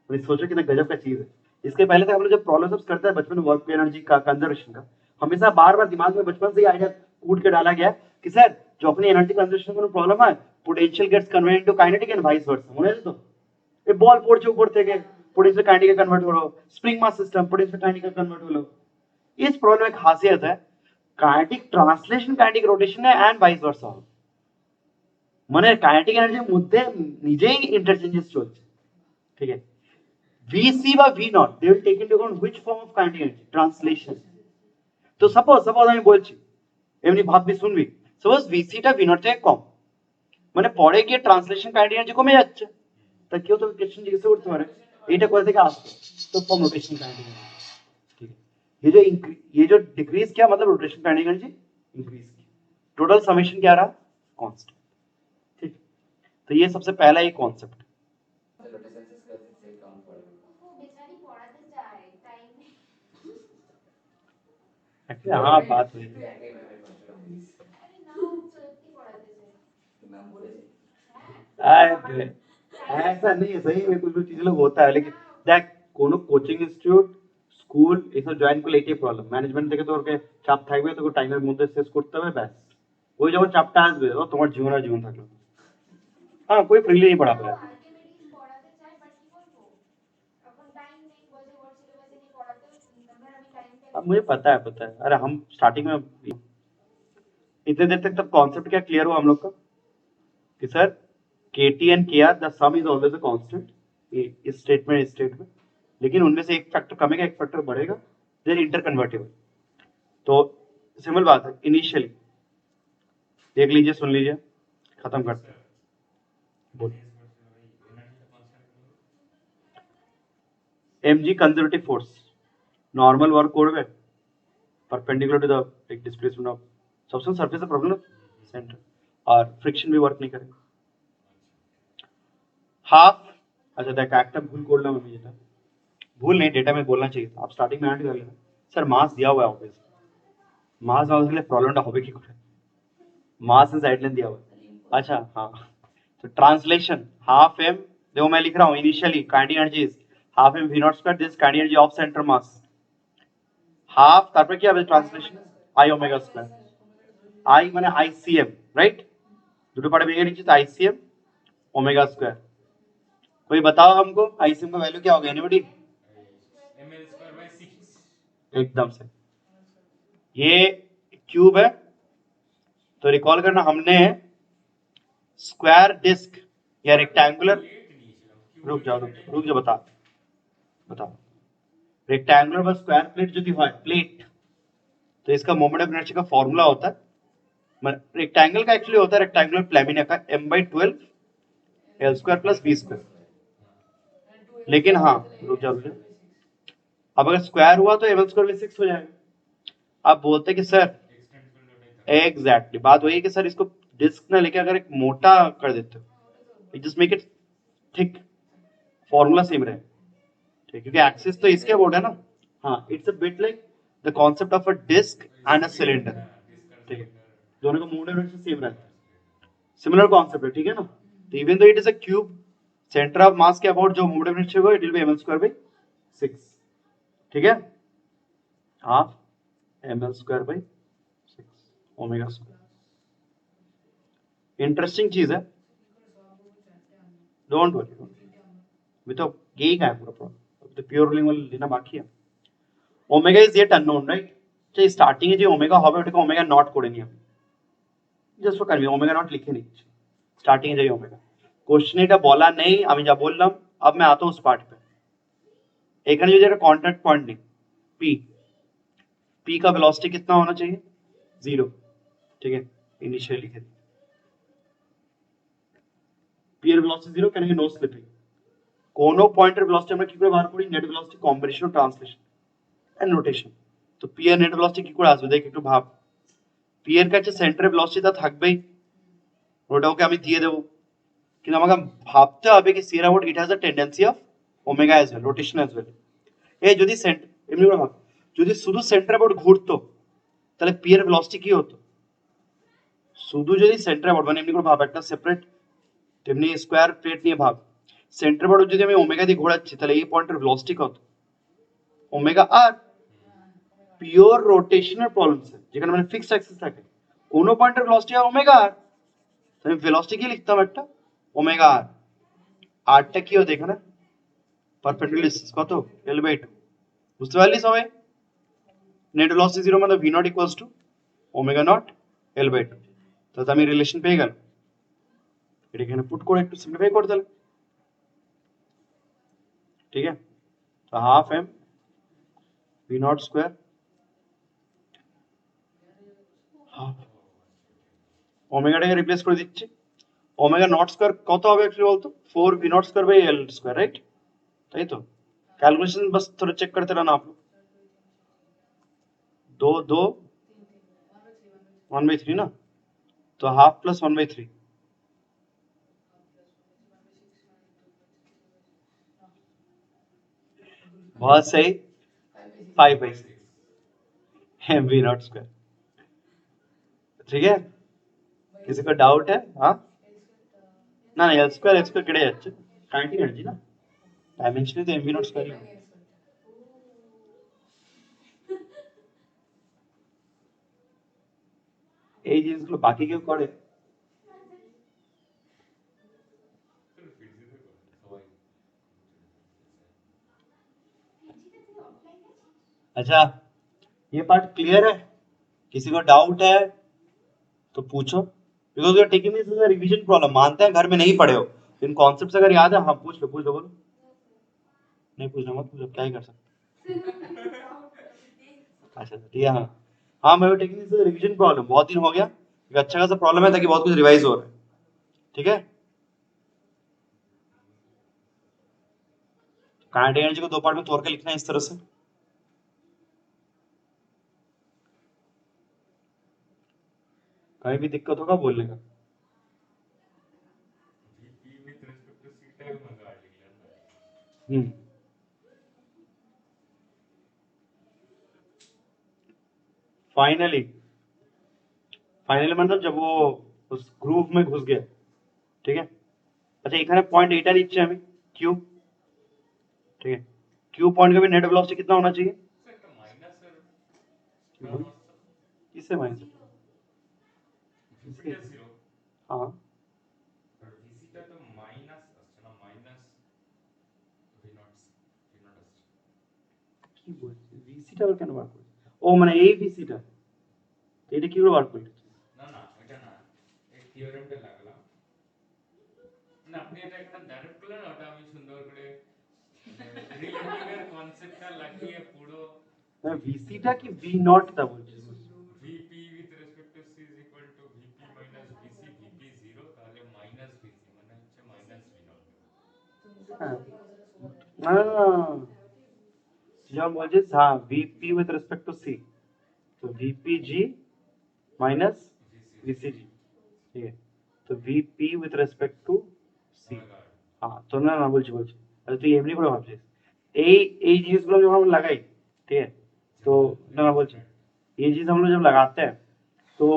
तो सोचो कितना गजब का चीज है। इसके पहले तक हम लोग जब प्रॉब्लम करते हैं बचपन में वर्क एनर्जी का कंजर्वेशन का, हमेशा बार बार दिमाग में बचपन से ही आइडिया कूट के डाला गया कि सर जो अपनी एनर्जी कंजर्वेशन में प्रॉब्लम है, potential gets converted to kinetic and vice versa. মনে আছে তো? এই বল পড়ছে উপর থেকে, पोटेंशियल काइनेटिक कन्वर्ट हो रहा हो, spring mass system potential kinetic convert हो लो। इस प्रॉब्लम में खासियत है काइनेटिक ट्रांसलेशन काइनेटिक रोटेशन है एंड वाइस वर्सा, মানে কাইনেটিক এনার্জির মধ্যে নিজেই ইন্টারচেঞ্জেস চলছে, ঠিক আছে? ভিসি বা V naught they will take into account which form of kinetic energy? Translation. তো সাপোজ আমি বলছি, এমনি ভাববি শুনবি, সাপোজ ভিসিটা ভি নট থেকে কম, মানে পরে গিয়ে ট্রান্সলেশন কাইনেটিক এনার্জি কমে যাচ্ছে, তা কেউ তো কোশ্চেন জিজ্ঞাসা করতে পারে এটা কোথা থেকে আসছে? तो फॉर्म रोटेशन काइनेटिक एनर्जी, ठीक है। ये जो डिक्रीज किया मतलब रोटेशन काइनेटिक एनर्जी इंक्रीज की, टोटल समेशन क्या रहा? कांस्टेंट, ठीक। तो ये सबसे पहला एक कॉन्सेप्ट। हाँ बात हुई, ऐसा नहीं है, सही में कुछ कुछ चीजें लोग होता है, लेकिन देख কোনো কোচিং ইনস্টিটিউট স্কুল এসব জয়েন করলে এটাই প্রবলেম, ম্যানেজমেন্ট থেকে তোকে চাপ থাকবে, তোকে টাইমের মধ্যে শেষ করতে হবে, ব্যাস। ওই যখন চাপটা আসবে তোমার জীবন আর জীবন থাকবে। हाँ कोई फ्रीली नहीं पढ़ा पाया, अब मुझे पता है, अरे हम स्टार्टिंग में इतने देर तक तब कॉन्सेप्ट क्या क्लियर हुआ हम लोग का कि sir K T and K R the sum is always a constant, इस स्टेट में, लेकिन उनमें से एक फैक्टर कमेगा एक फैक्टर बढ़ेगा, देयर इंटर कन्वर्टेबल। तो सिंपल बात है, इनिशियली देख लीजिए, सुन लीजिए, खत्म करते हैं, बोल। mg conservative force normal work করবে परपेंडिकुलर टू द एक displacement of substance surface problem centre और फ्रिक्शन भी वर्क नहीं करेगा हाफ अच्छा देखो একটা ভুল করলাম আমি যেটা ভুল नहीं डेटा में बोलना चाहिए था आप स्टार्टिंग में ऐड कर लेना सर मास दिया हुआ है ऑब्वियस मास ना उसके लिए प्रॉब्लमটা হবে কি করে मास एंड साइड लेंथ दिया हुआ है अच्छा हाँ तो ट्रांसलेशन हाफ एम देखो मैं लिख रहा हूँ initially kinetic energy is half M V naught square this kinetic energy of centre mass half তারপরে কি হবে translation i omega square i মানে ICM राइट দুটো পার্টে ভেঙে নিচ্ছি তো ICM ओमेगा स्क्वायर कोई बताओ हमको ICM का वैल्यू क्या होगा एनीबॉडी एकदम से ये क्यूब है तो रिकॉल करना हमने स्क्वायर डिस्क या रेक्टेंगुलर रुक जाओ बताओ रेक्टेंगुलर बस स्क्वायर प्लेट जो है प्लेट तो इसका मोमेंट ऑफ इनर्शिया का फॉर्मूला होता है रेक्टेंगल का एक्चुअली होता है रेक्टेंगुलर प्लेमिना का m/12 l square plus b square लेकिन हाँ रुक जाओ अब अगर स्क्वायर हुआ तो m स्क्वायर में 6 हो जाएगा आप बोलते कि सर एग्जैक्टली बात वही है कि सर इसको डिस्क ना लेके अगर एक मोटा कर देते हो just make it thick formula same रहे ठीक क्योंकि एक्सिस तो इसके अबाउट है ना हाँ it's a bit like the concept of a disc and a cylinder ठीक है दोनों का मोमेंट ऑफ इनर्शिया सेम रहता है सिमिलर कॉन्सेप्ट है ठीक है ना तो even though it is a cube centre of mass के अबाउट जो मोमेंट ऑफ इनर्शिया होगा it will be ml square by 6 ठीक है half ml square by 6 omega square interesting चीज है डोंट वरी मैं तो यही का है पूरा प्रॉब्लम तो प्योर रूलिंग वाला लेना बाकी है omega is yet unknown right तो स्टार्टिंग যে ওমেগা হবে ওটাকে ওমেগা নট করে নিই আমি just for convenience omega not লিখে নিচ্ছি স্টার্টিং এ যে ওমেগা কোশ্চেন এটা বলা নেই আমি যা বললাম अब मैं आता हूं उस पार्ट पे এখানে যদি একটা कॉन्टैक्ट पॉइंट নেই p का वेलोसिटी कितना होना चाहिए 0 ठीक है इनिशियली लिखे p এর वेलोसिटी 0 কেন কি নো স্লিপিং কোন পয়েন্টের वेलोसिटी আমরা কি করে বার করি net velocity combination of translation and rotation তো p এর নেট वेलोसिटी কি করে আসবে দেখ একটু ভাব p এর কাছে সেন্টারে वेलोसिटी টা থাকবেই ওটাকে আমি দিয়ে দেব কিন্তু আমাকে ভাবতে হবে কি c এর about it has a tendency of omega as well rotation as well এই যদি এমনি করে ভাব যদি শুধু সেন্টার अबाउट ঘুরতো তাহলে p এর वेलोसिटी কি হতো শুধু যদি সেন্টার अबाउट মানে এমনি করে ভাব একটা সেপারেট তেমনি স্কয়ার প্লেট নিয়ে ভাব সেন্টার अबाउट যদি আমি ওমেগা দিয়ে ঘোরাচ্ছি তাহলে এই পয়েন্টের वेलोसिटी কত ওমেগা আর পিওর রোটেশনাল প্রবলেমস যেখানে মানে ফিক্সড অ্যাক্সিস থাকে কোন পয়েন্টের वेलोसिटी হয় ওমেগা আর আমি वेलोसिटी কি লিখতাম একটা ওমেগা আর আরটা কি হতো এখানে পারপেন্ডিকুলার ডিসটেন্স কত l/2 বুঝতে পারলি সবাই নেট वेलोसिटी 0 মানে v not equals to omega not l/2 তাহলে আমি রিলেশন পেয়ে গেল এটা এখানে পুট করে একটু সিম্পলিফাই করে দিলাম ठीक है तो half m v not square half ওমেগাটাকে রিপ্লেস করে দিচ্ছি ওমেগা নট স্কয়ার কত হবে एक्चुअली বলতো 4 v not square by l square right তাই তো कैलकुलेशन बस थोड़ा चेक करते रहना आप लोग 2 1/3 ना तो हाफ प्लस 1/3 बहुत सही 5/6 mv नॉट स्क्वायर ठीक है किसी को डाउट है हाँ ना ना l स्क्वायर কেটে যাচ্ছে কাইনেটিক এনার্জি না ডাইমেনশনে তো mv নট স্কয়ার এই জিনিসগুলো বাকি কেউ করে अच्छा ये पार्ट क्लियर है किसी को डाउट है तो पूछो because you are taking this as a revision problem मानते हैं घर में नहीं पढ़े हो इन कॉन्सेप्ट्स अगर याद है हाँ पूछ लो बोलो नहीं पूछना मत पूछो क्या ही कर सकते अच्छा ठीक है हाँ मैं taking this as a revision problem बहुत दिन हो गया एक अच्छा खासा प्रॉब्लम है ताकि बहुत कुछ रिवाइज हो रहा है ठीक है काइनेटिक एनर्जी को दो पार्ट में तोड़ के लिखना है इस तरह से। कहीं भी दिक्कत होगा बोलने का। फाइनली मतलब जब वो उस ग्रुप में घुस गया, ठीक है। अच्छा এখানে पॉइंट एटा নিচ্ছে আমি क्यू, ठीक है। क्यू पॉइंट का भी नेट वेलोसिटी कितना होना चाहिए? किससे माइनस? हाँ কি বলছিস ভিসিটা কেন বার করছিস? ও মানে এই ভিসিটা তো এটা কি করে বার করলি? না না এটা না, এই থিওরেমটা লাগলাম না, আপনি এটা এখানে ডাইরেক্ট করলেন, ওটা আমি সুন্দর করে রিলেটিভ এর কনসেপ্টটা লাগিয়ে পুরো না ভিসিটা কি ভি নট টা বলছিস? VP with respect to C is equal to VP minus VC, VP 0 তাহলে মাইনাস ভিসি মানে হচ্ছে মাইনাস ভি নট। হ্যাঁ না যেমন বলছিস हाँ VP with respect to C तो वीपी जी माइनस वीसीजी, ठीक है। तो VP with respect to C, हाँ तो না না বলছি আচ্ছা তুই এমনি করে ভাবছিস এই জিনিসগুলো যখন আমরা লাগাই, ठीक है। तो ना मैं बोलছি ये चीज हम लोग जब लगाते हैं तो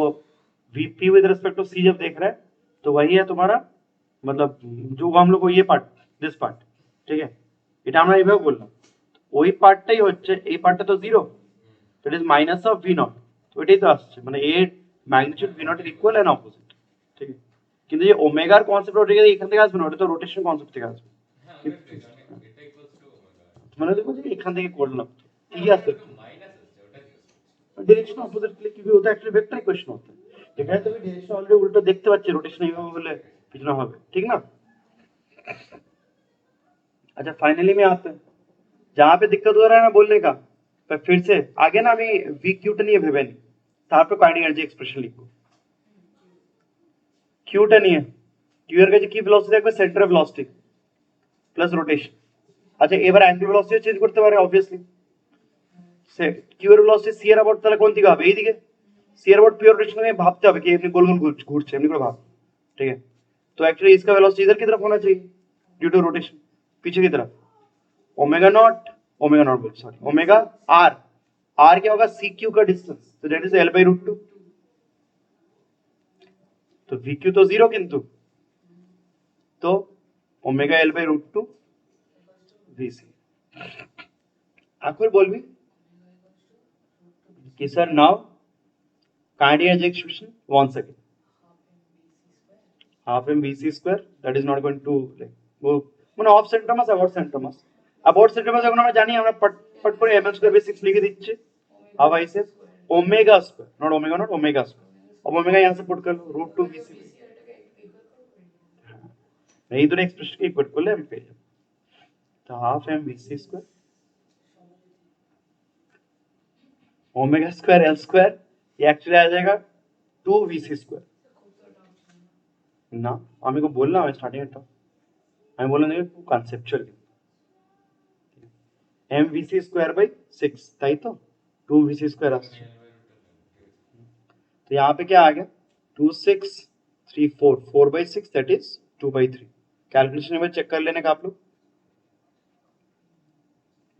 वीपी विद रिस्पेक्ट टू सी जब देख रहे हैं तो वही है तुम्हारा मतलब जो हम लोग को ये पार्ट दिस पार्ट, ठीक है। এটা আমরা এইভাবে বললাম ওই পার্টটাই হচ্ছে এই পার্টটা তো জিরো, তো it is minus of V naught, তো এটাই তো আসছে মানে এর ম্যাগনিটিউড ভি নট এর ইকুয়াল এন্ড অপোজিট, ঠিক আছে। কিন্তু যে ওমেগার কনসেপ্ট ওটা এখান থেকে আসবে না, ওটা তো রোটেশন কনসেপ্ট থেকে আসবে। হ্যাঁ ওটা এটা ইকুয়ালস টু ওমেগা, মানে দেখো যে এখান থেকে করলাম ঠিক আছে মাইনাস আছে ওটা কি डायरेक्शन अपोजिट के लिए क्योंकि होता है एक्चुअली वेक्टर इक्वेशन होता है, এখানে তুমি ডাইরেকশন অলরেডি উল্টো দেখতে পাচ্ছ রোটেশন এইভাবে বলে পিছনে হবে, ঠিক না। अच्छा फाइनली में आते हैं जहां पे दिक्कत हो रहा है ना बोलने का, पर फिर से आगे ना আমি v q টা নিয়ে ভেবে নি, তারপর কাইনেটিক এনার্জি এক্সপ্রেশন লিখবো। q টা নিয়ে q এর কাছে কি ভেলোসিটি থাকবে? Centre velocity plus rotation. আচ্ছা এবার অ্যাঙ্গুলার ভেলোসিটি চেঞ্জ করতে পারে অবভিয়াসলি, সে q এর ভেলোসিটি c এর অ্যাবাউট তাহলে কোন দিকে হবে? এই দিকে। c এর অ্যাবাউट পিওর রোটেশন में भापते হবে कि এমনি गोल गोल घूरছে এমনি করে भाप, ठीक है। तो एक्चुअली इसका वेलोसिटी इधर की तरफ होना चाहिए ड्यू टू रोटेशन, पीछे की तरफ ओमेगा नॉट बोल सॉरी ओमेगा आर क्या होगा? सी क्यू का डिस्टेंस, तो दैट इज L/√2। तो वी क्यू तो जीरो किंतु तो ओमेगा L/√2 वीसी। आखिर बोलबी कि sir now kinetic energy expression once again half mvc square that is not going to like वो মানে of centre mass about centre mass যখন আমরা জানি আমরা পট করে ml স্কয়ার বাই 6 লিখে দিচ্ছি। अब ऐसे omega square not omega square, अब ओमेगा यहाँ से पुट कर लो √2 vc, नहीं तो एक्सप्रेशन की इक्वेट कर ले हम पे तो half mvc square omega square L square ये एक्चुअली आ जाएगा 2vc स्क्वायर ना আমি को बोलना है स्टार्टिंग এটা আমি বললাম দেখো কনসেপচুয়ালি mvc স্কয়ার বাই 6 তাই তো 2vc স্কয়ার আসছে, तो यहाँ पे क्या आ गया 2 6 3 4 4/6 दैट इज 2/3। कैलकुलेशन में चेक कर लेने का आप लोग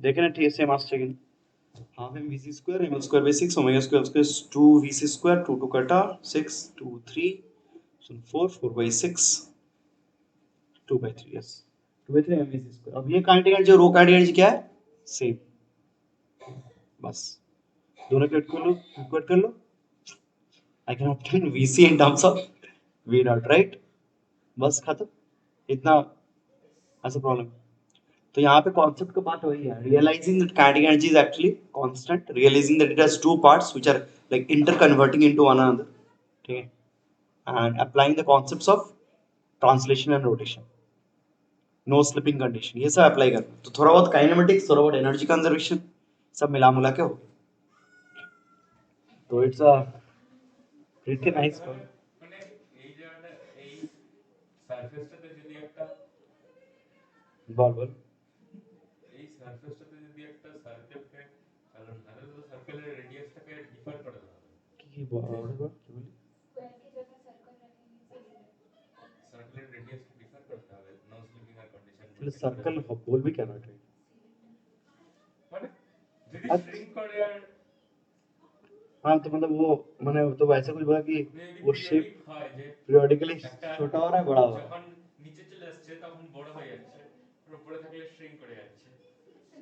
देखें ना ठीक सेम आंसर कि half mvc square ml square by 6 omega square 2vc square 2 2 कटा 6 2 3 4 4/6 2/3 यस 2/3 mvc स्क्वायर। अब ये काइनेटिक एनर्जी रो काइनेटिक एनर्जी क्या है? सेम, बस दोनों को इक्वेट कर लो I can obtain VC in terms of V naught, right? बस खत्म, इतना ऐसा प्रॉब्लम। तो यहाँ पे कॉन्सेप्ट का बात वही है, realizing that kinetic energy is actually constant, realizing that it has two parts which are like interconverting into one another, ठीक है, and applying the concepts of translation and rotation, no slipping condition, ये सब अप्लाई करना। तो थोड़ा बहुत काइनेमेटिक्स, थोड़ा बहुत एनर्जी कंजर्वेशन सब मिला मुला के हो, तो it's a pretty nice one. মানে এই জায়গাটা এই সারফেসটাতে যদি একটা বল যদি একটা সার্কেলকে কারণ তাহলে তো সার্কেলের রেডিয়াসটাকে ডিফার করে দেওয়া হবে কি বলবো কি বলি সার্কেলের রেডিয়াসকে ডিফার করতে হবে নো স্লিপিং আর কন্ডিশন তাহলে সার্কেল বলবি কেন এটা মানে যদি अच्छा শ্রিঙ্ক করে আর हाँ तो मतलब वो मैंने तो ऐसा कुछ बोला कि যদি वो शेप পিরিয়ডিক হয় যে periodically একটা छोटा हो रहा है बड़ा हो रहा যখন নিচে চলে আসছে তখন বড় হয়ে যাচ্ছে আর উপরে থাকলে শ্রিঙ্ক করে যাচ্ছে है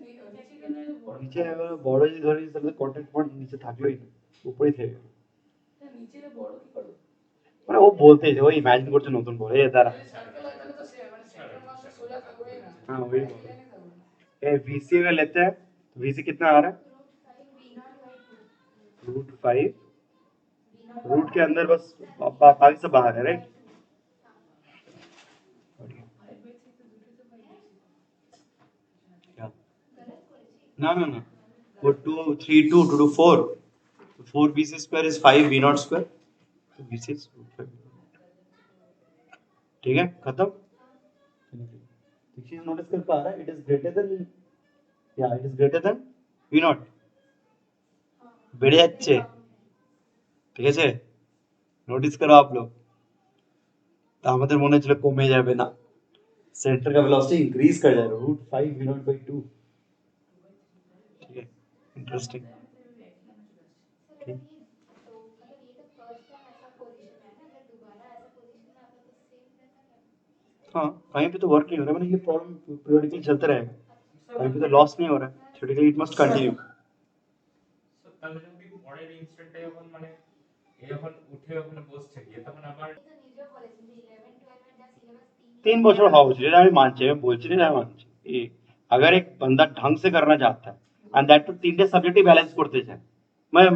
नीचे अगर बॉर्डर जी धरी सब कॉन्टेक्ट पॉइंट नीचे থাকলোই না উপরেই থেকে গেল নিচে বড় কি করবে মানে ও বলতে যে ও ইমাজিন করছে নতুন করে এ দ্বারা সার্কেল হয় তাহলে তো সে মানে সেন্টার মাসে সোজা থাকবেই না हाँ वही লাইন बोल লাইনে থাকবে ए VC अगर लेते हैं तो VC कितना आ रहा है √5 रूट के अंदर बस बाकी सब बाहर है राइट ना ना ना वो 2 3 2 2 4 4 BC square is 5 V naught square तो BC is √5 ठीक है खत्म चीज नोटिस कर पा रहा है इट इज ग्रेटर देन या it is greater than V naught বেড়ে যাচ্ছে ঠিক আছে নোটিস করো आप लोग তো আমাদের মনে হচ্ছিল কমে যাবে না सेंटर का वेलोसिटी इंक्रीज कर जाएगा √5 V naught by 2 ठीक है इंटरेस्टिंग ठीक हाँ कहीं पे तो वर्क नहीं हो रहा है मैंने ये प्रॉब्लम पीरियडिकली चलता रहेगा कहीं पे तो लॉस नहीं हो रहा है theoretically it must continue so তাহলে যদি পরের ইনস্ট্যান্টে যখন মানে এ যখন উঠে ওখানে বসছে গিয়ে তখন আবার 3 বছর হওয়া উচিত এটা আমি মানছি আমি বলছি না আমি মানছি এই अगर एक बंदा ढंग से करना चाहता है एंड दैट टू তিনটে সাবজেক্টই ব্যালেন্স করতে চায় মানে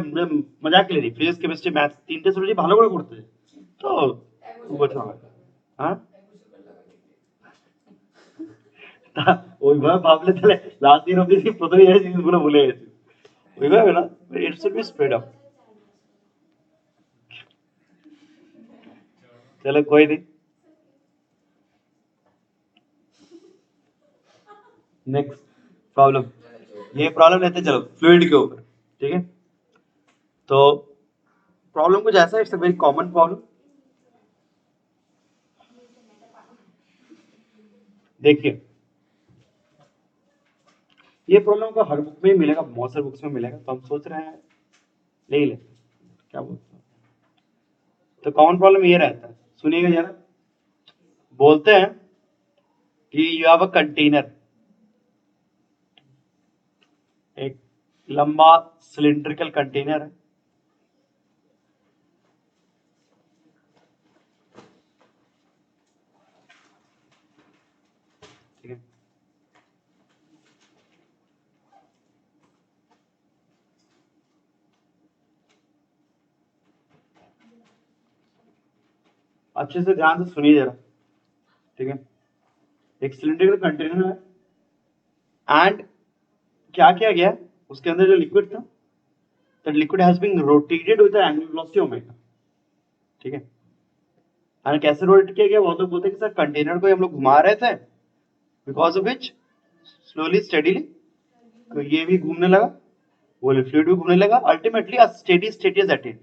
মজাক লেরি ফিজিক্স কেমিস্ট্রি ম্যাথস তিনটে সাবজেক্ট ভালো করে করতে চায় তো 2 বছর হবে হ্যাঁ তা ওইভাবে ভাবলে তাহলে লাস্ট ইয়ার অব্দি প্রথম ইয়ারের জিনিসগুলো ভুলে গেছি ওইভাবে না it should be spread up चलो कोई नहीं नेक्स्ट प्रॉब्लम ये प्रॉब्लम लेते हैं, चलो फ्लूइड के ऊपर ठीक है तो प्रॉब्लम कुछ ऐसा it's a very common problem देखिए ये प्रॉब्लम को हर बुक में ही मिलेगा बहुत सारे बुक्स में मिलेगा तो हम सोच रहे हैं ले ही ले क्या बोलते हैं तो कॉमन प्रॉब्लम ये रहता है सुनिएगा जरा बोलते हैं कि यू हैव अ कंटेनर एक लंबा सिलिंड्रिकल कंटेनर है ठीक है अच्छे से ध्यान से सुनिए जरा ठीक है एक सिलिंड्रिकल कंटेनर है एंड क्या किया गया उसके अंदर जो लिक्विड था that liquid has been rotated with angular velocity omega ठीक है एंड कैसे रोटेट किया गया बहुत लोग बोलते हैं कि सर कंटेनर को हम लोग घुमा रहे थे because of which slowly steadily तो ये भी घूमने लगा वो फ्लूइड भी घूमने लगा ultimately a steady state is attained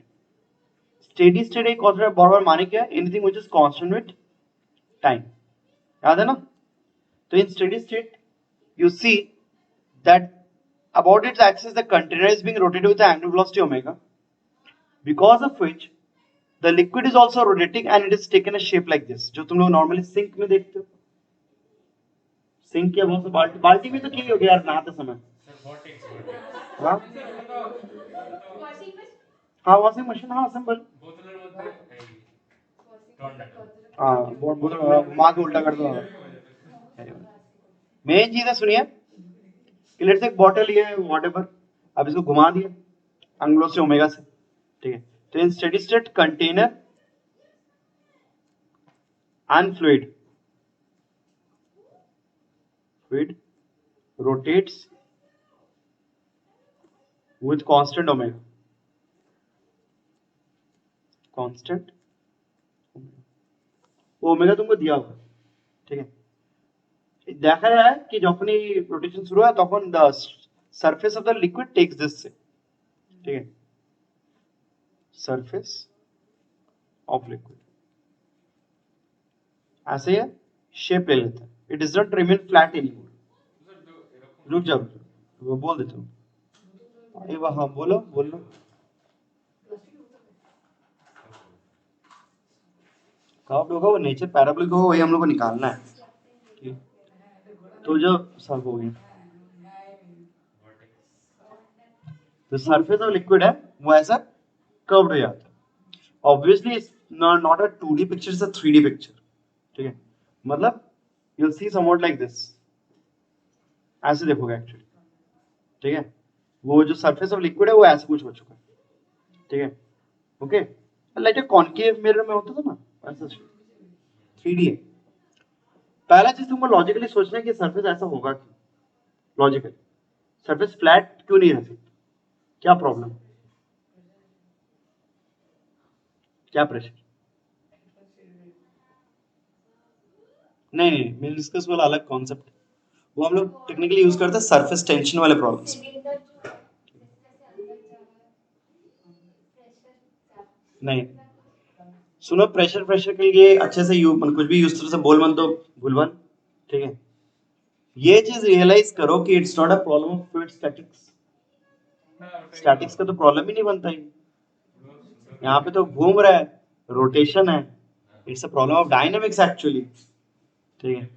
steady state एक कॉन्स्टेंट बराबर माने क्या anything which is constant with time याद है ना तो in steady state you see that about its axis the container is being rotated with the angular velocity omega because of which the liquid is also rotating and it is taken a shape like this जो तुम लोग normally sink में देखते हो sink या बहुत बाल्टी बाल्टी में तो क्या हो गया यार नहाते समय सर vortex हाँ हाँ वॉशिंग मशीन हाँ सिंपल বোতলের মধ্যে এই টর্নেডো हाँ बहुत बहुत घुमा के उल्टा कर दो मेन चीज है सुनिए कि लेट्स एक बॉटल ये व्हाटएवर अब इसको घुमा दिया एंगुलर से ओमेगा से ठीक है तो in steady state container and fluid rotates with constant omega constant omega तुमको दिया होगा ठीक है দেখা যায় কি যখনই রোটেশন শুরু হয় তখন the surface of the liquid takes this shape, ठीक है, सरफेस ऑफ लिक्विड ऐसे ही शेप ले लेता है, it does not remain flat anymore. Sir তো এরকম रुक जाओ वो बोल देता हूँ। अरे वाह हाँ बोलो बोलो। कर्व्ड होगा वो नेचर पैराबोलिक होगा वही हम लोग को निकालना है, ठीक? तो जो सब हो गया तो सरफेस ऑफ लिक्विड है वो ऐसा कर्व्ड हो जाता है। Obviously it's not a 2D picture, it's a 3D picture, ठीक है, मतलब you will see somewhat like this, ऐसे देखोगे एक्चुअली, ठीक है, वो जो सरफेस ऑफ लिक्विड है वो ऐसे कुछ हो चुका है, ठीक है, okay, like a concave mirror में होता था ना ऐसा 3D है। पहला चीज तुमको लॉजिकली सोचना है कि सरफेस ऐसा होगा क्यों, लॉजिकली सरफेस फ्लैट क्यों नहीं रह सकता, क्या प्रॉब्लम, क्या प्रेशर, नहीं मैंने डिस्कस वाला अलग कॉन्सेप्ट, वो हम लोग टेक्निकली यूज करते हैं सरफेस टेंशन वाले प्रॉब्लम्स। नहीं सुनो, प्रेशर प्रेशर के लिए अच्छे से कुछ भी यूज से बोल मन तो भूलवन, ठीक है, ये चीज रियलाइज करो कि it's not a problem of fluid statics, statics का तो प्रॉब्लम ही नहीं बनता ही, यहाँ पे तो घूम रहा है, रोटेशन है, it's a problem of dynamics actually, ठीक है,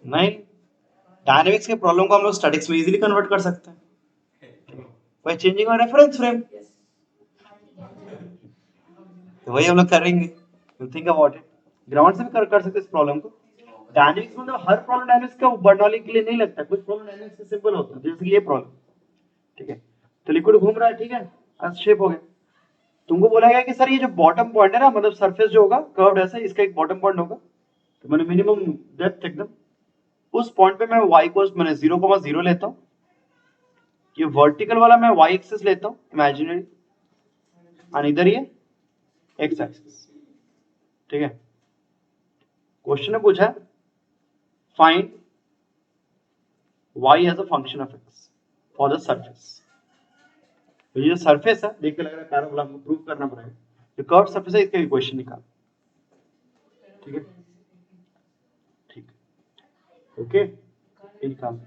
नहीं डायनेमिक्स के प्रॉब्लम को हम लोग स्टैटिक्स में इजीली कन्वर्ट कर सकते हैं by changing our reference frame, तो वही हम लोग करेंगे, थिंक अबाउट इट, ग्राउंड से भी कर सकते हैं इस प्रॉब्लम को। डायनेमिक्स मतलब हर प्रॉब्लम डायनेमिक्स का बर्नौली के लिए नहीं लगता, कुछ प्रॉब्लम डायनेमिक्स से सिंपल होता है, जैसे कि ये प्रॉब्लम, ठीक है, तो लिक्विड घूम रहा है, ठीक है, आज शेप हो गया, तुमको बोला गया कि सर ये जो बॉटम पॉइंट है ना, मतलब सरफेस जो होगा कर्व्ड ऐसा, इसका एक बॉटम पॉइंट होगा, तो मैंने मिनिमम डेप्थ एकदम उस पॉइंट पे मैं y को मैंने 0,0 लेता हूँ, ये वर्टिकल वाला मैं y एक्सिस लेता हूँ इमेजिनरी, और इधर ये x एक्सिस, ठीक है, क्वेश्चन ने पूछा find y as a function of x for the surface, तो ये सरफेस है, देख के लग रहा है पैराबोला, हमको प्रूव करना पड़ेगा, जो कर्व सरफेस है इसका इक्वेशन निकाल, ठीक है, ठीक, ओके, निकाल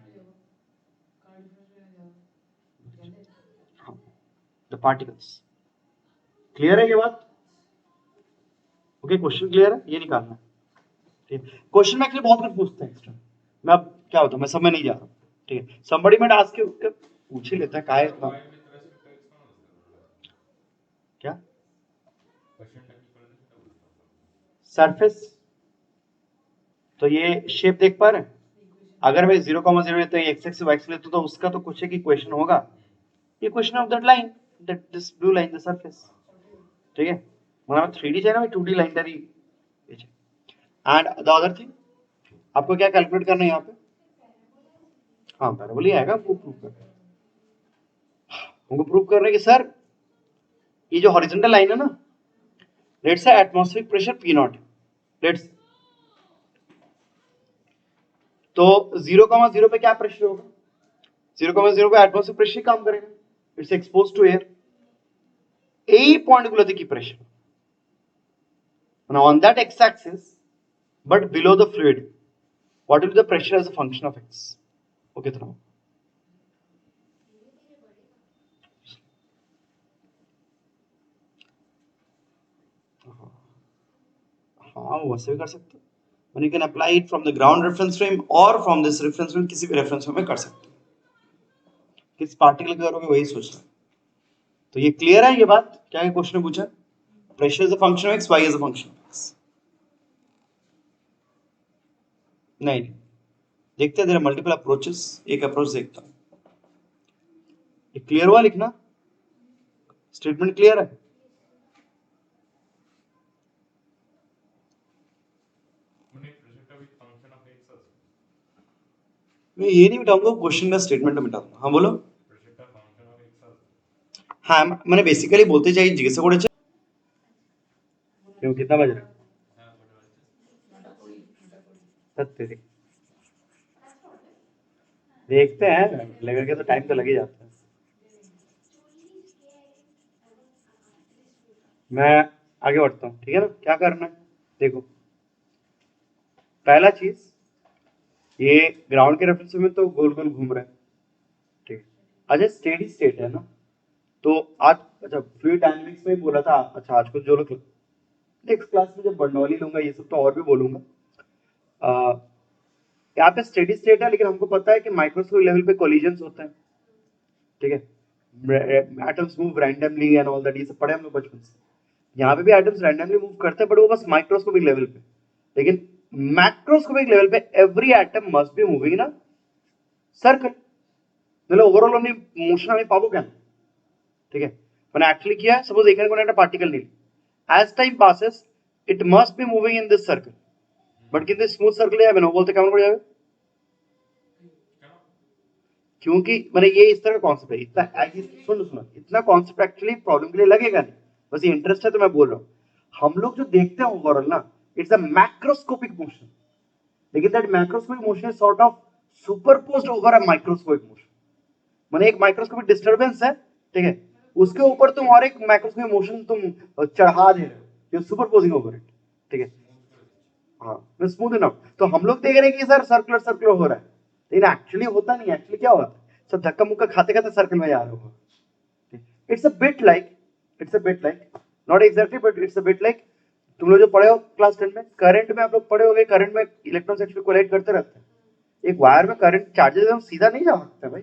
द पार्टिकल्स, क्लियर है ये बात, ओके, क्वेश्चन क्लियर है, ये निकालना है, ठीक है, क्वेश्चन में एक्चुअली बहुत कुछ पूछते हैं एक्स्ट्रा, मैं अब क्या होता है मैं सब में नहीं जा रहा, ठीक है, somebody might ask you, पूछ ही लेता है काय इतना, क्या सरफेस, तो ये शेप देख पा रहे हैं, अगर मैं 0,0 लेता हूँ x एक्सिस y एक्सिस लेता हूँ तो उसका तो कुछ एक इक्वेशन होगा, equation of that line, that this blue line the surface, ठीक है, मतलब 3D चाहिए ना 2D लाइन तरी, एंड द अदर थिंग आपको क्या कैलकुलेट करना है यहाँ पे, हाँ पैराबोला ही आएगा, आपको प्रूव करना, हमको प्रूव करना है कि सर ये जो हॉरिजॉन्टल लाइन है ना, let's say atmospheric pressure P0, let's, तो 0,0 पे क्या प्रेशर होगा, 0,0 पे एटमॉस्फेरिक प्रेशर काम करेगा, इट्स एक्सपोज टू एयर, এই পয়েন্টগুলোতে কি pressure, now on that x axis but below the fluid what will be the pressure as a function of x, okay तो हाँ वैसे भी कर सकते हो, you can apply it from the ground reference frame or from this reference frame, किसी भी reference frame में कर सकते हो, किस पार्टिकल करोगे वही सोचना, तो ये क्लियर है ये बात, क्या है क्वेश्चन पूछा, pressure is a function of x, y is a function of x, नहीं देखते हैं, देयर आर मल्टीपल अप्रोचेस, एक अप्रोच देखता हूं, ये क्लियर हुआ लिखना, स्टेटमेंट क्लियर है, मैं ये नहीं मिटाऊंगा, क्वेश्चन का स्टेटमेंट मिटाऊंगा, हाँ बोलो, हाँ मैंने बेसिकली बोलते चाहिए जिज्ञासा করেছে, क्यों कितना बज रहा है, 7:30, देखते हैं, लगेगा तो टाइम तो लग ही जाता है। मैं आगे बढ़ता हूँ, ठीक है ना। क्या करना है, देखो पहला चीज, ये ग्राउंड के रेफरेंस में तो गोल गोल घूम रहा है, ठीक है। अच्छा स्टेडी स्टेट है ना, तो आज अच्छा फ्लूइड डायनेमिक्स में ही बोला था। अच्छा आज कुछ जो लोग नेक्स्ट क्लास में जब बर्नौली लूंगा ये सब तो और भी बोलूंगा। यहाँ पे स्टेडी स्टेट है, लेकिन हमको पता है कि माइक्रोस्कोपिक लेवल पे कोलिजन्स होते हैं, ठीक है। Atoms move randomly and all that, ये सब पढ़े हम लोग बचपन से। यहाँ पे भी एटम्स रैंडमली मूव करते हैं, बट वो बस माइक्रोस्कोपिक लेवल पे। लेकिन मैक्रोस्कोपिक लेवल पे every atom must be moving in a circle, मतलब ओवरऑल हमने मोशन हमें पाबो क्या, ठीक है। मैंने एक्चुअली किया, सपोज एक कनेक्ट पार्टिकल नहीं, as time passes it must be moving in this circle, but कितने स्मूथ सर्कल है वो बोलते केमन पड़ जाएगा, क्योंकि मैंने ये इस तरह का कॉन्सेप्ट है। इतना सुनो इतना कॉन्सेप्ट एक्चुअली प्रॉब्लम के लिए लगेगा नहीं, बस ये इंटरेस्ट है तो मैं बोल रहा हूँ। हम लोग जो देखते हैं ओवरऑल ना, इट्स अ मैक्रोस्कोपिक मोशन, लेकिन that macroscopic motion is sort of superposed over a microscopic motion. माने एक माइक्रोस्कोपिक डिस्टर्बेंस है, ठीक है, उसके ऊपर तुम और एक माइक्रोस्कोपिक मोशन तुम चढ़ा दे रहे हो, यू सुपरपोजिंग ओवर इट, ठीक है। हाँ मैं स्मूथ इनफ, तो हम लोग देख रहे हैं कि सर सर्कुलर सर्कुलर हो रहा है, लेकिन एक्चुअली होता नहीं। एक्चुअली क्या होता है, सब धक्का मुक्का खाते खाते सर्कल में जा रहे हो। It's a bit like not exactly but it's a bit like, तुम लोग जो पढ़े हो क्लास 10 में, करंट में आप लोग पढ़े होगे, करंट में इलेक्ट्रॉन्स एक्चुअली कोलाइड करते रहते हैं। एक वायर में करंट चार्जेस एकदम सीधा नहीं जा सकता भाई,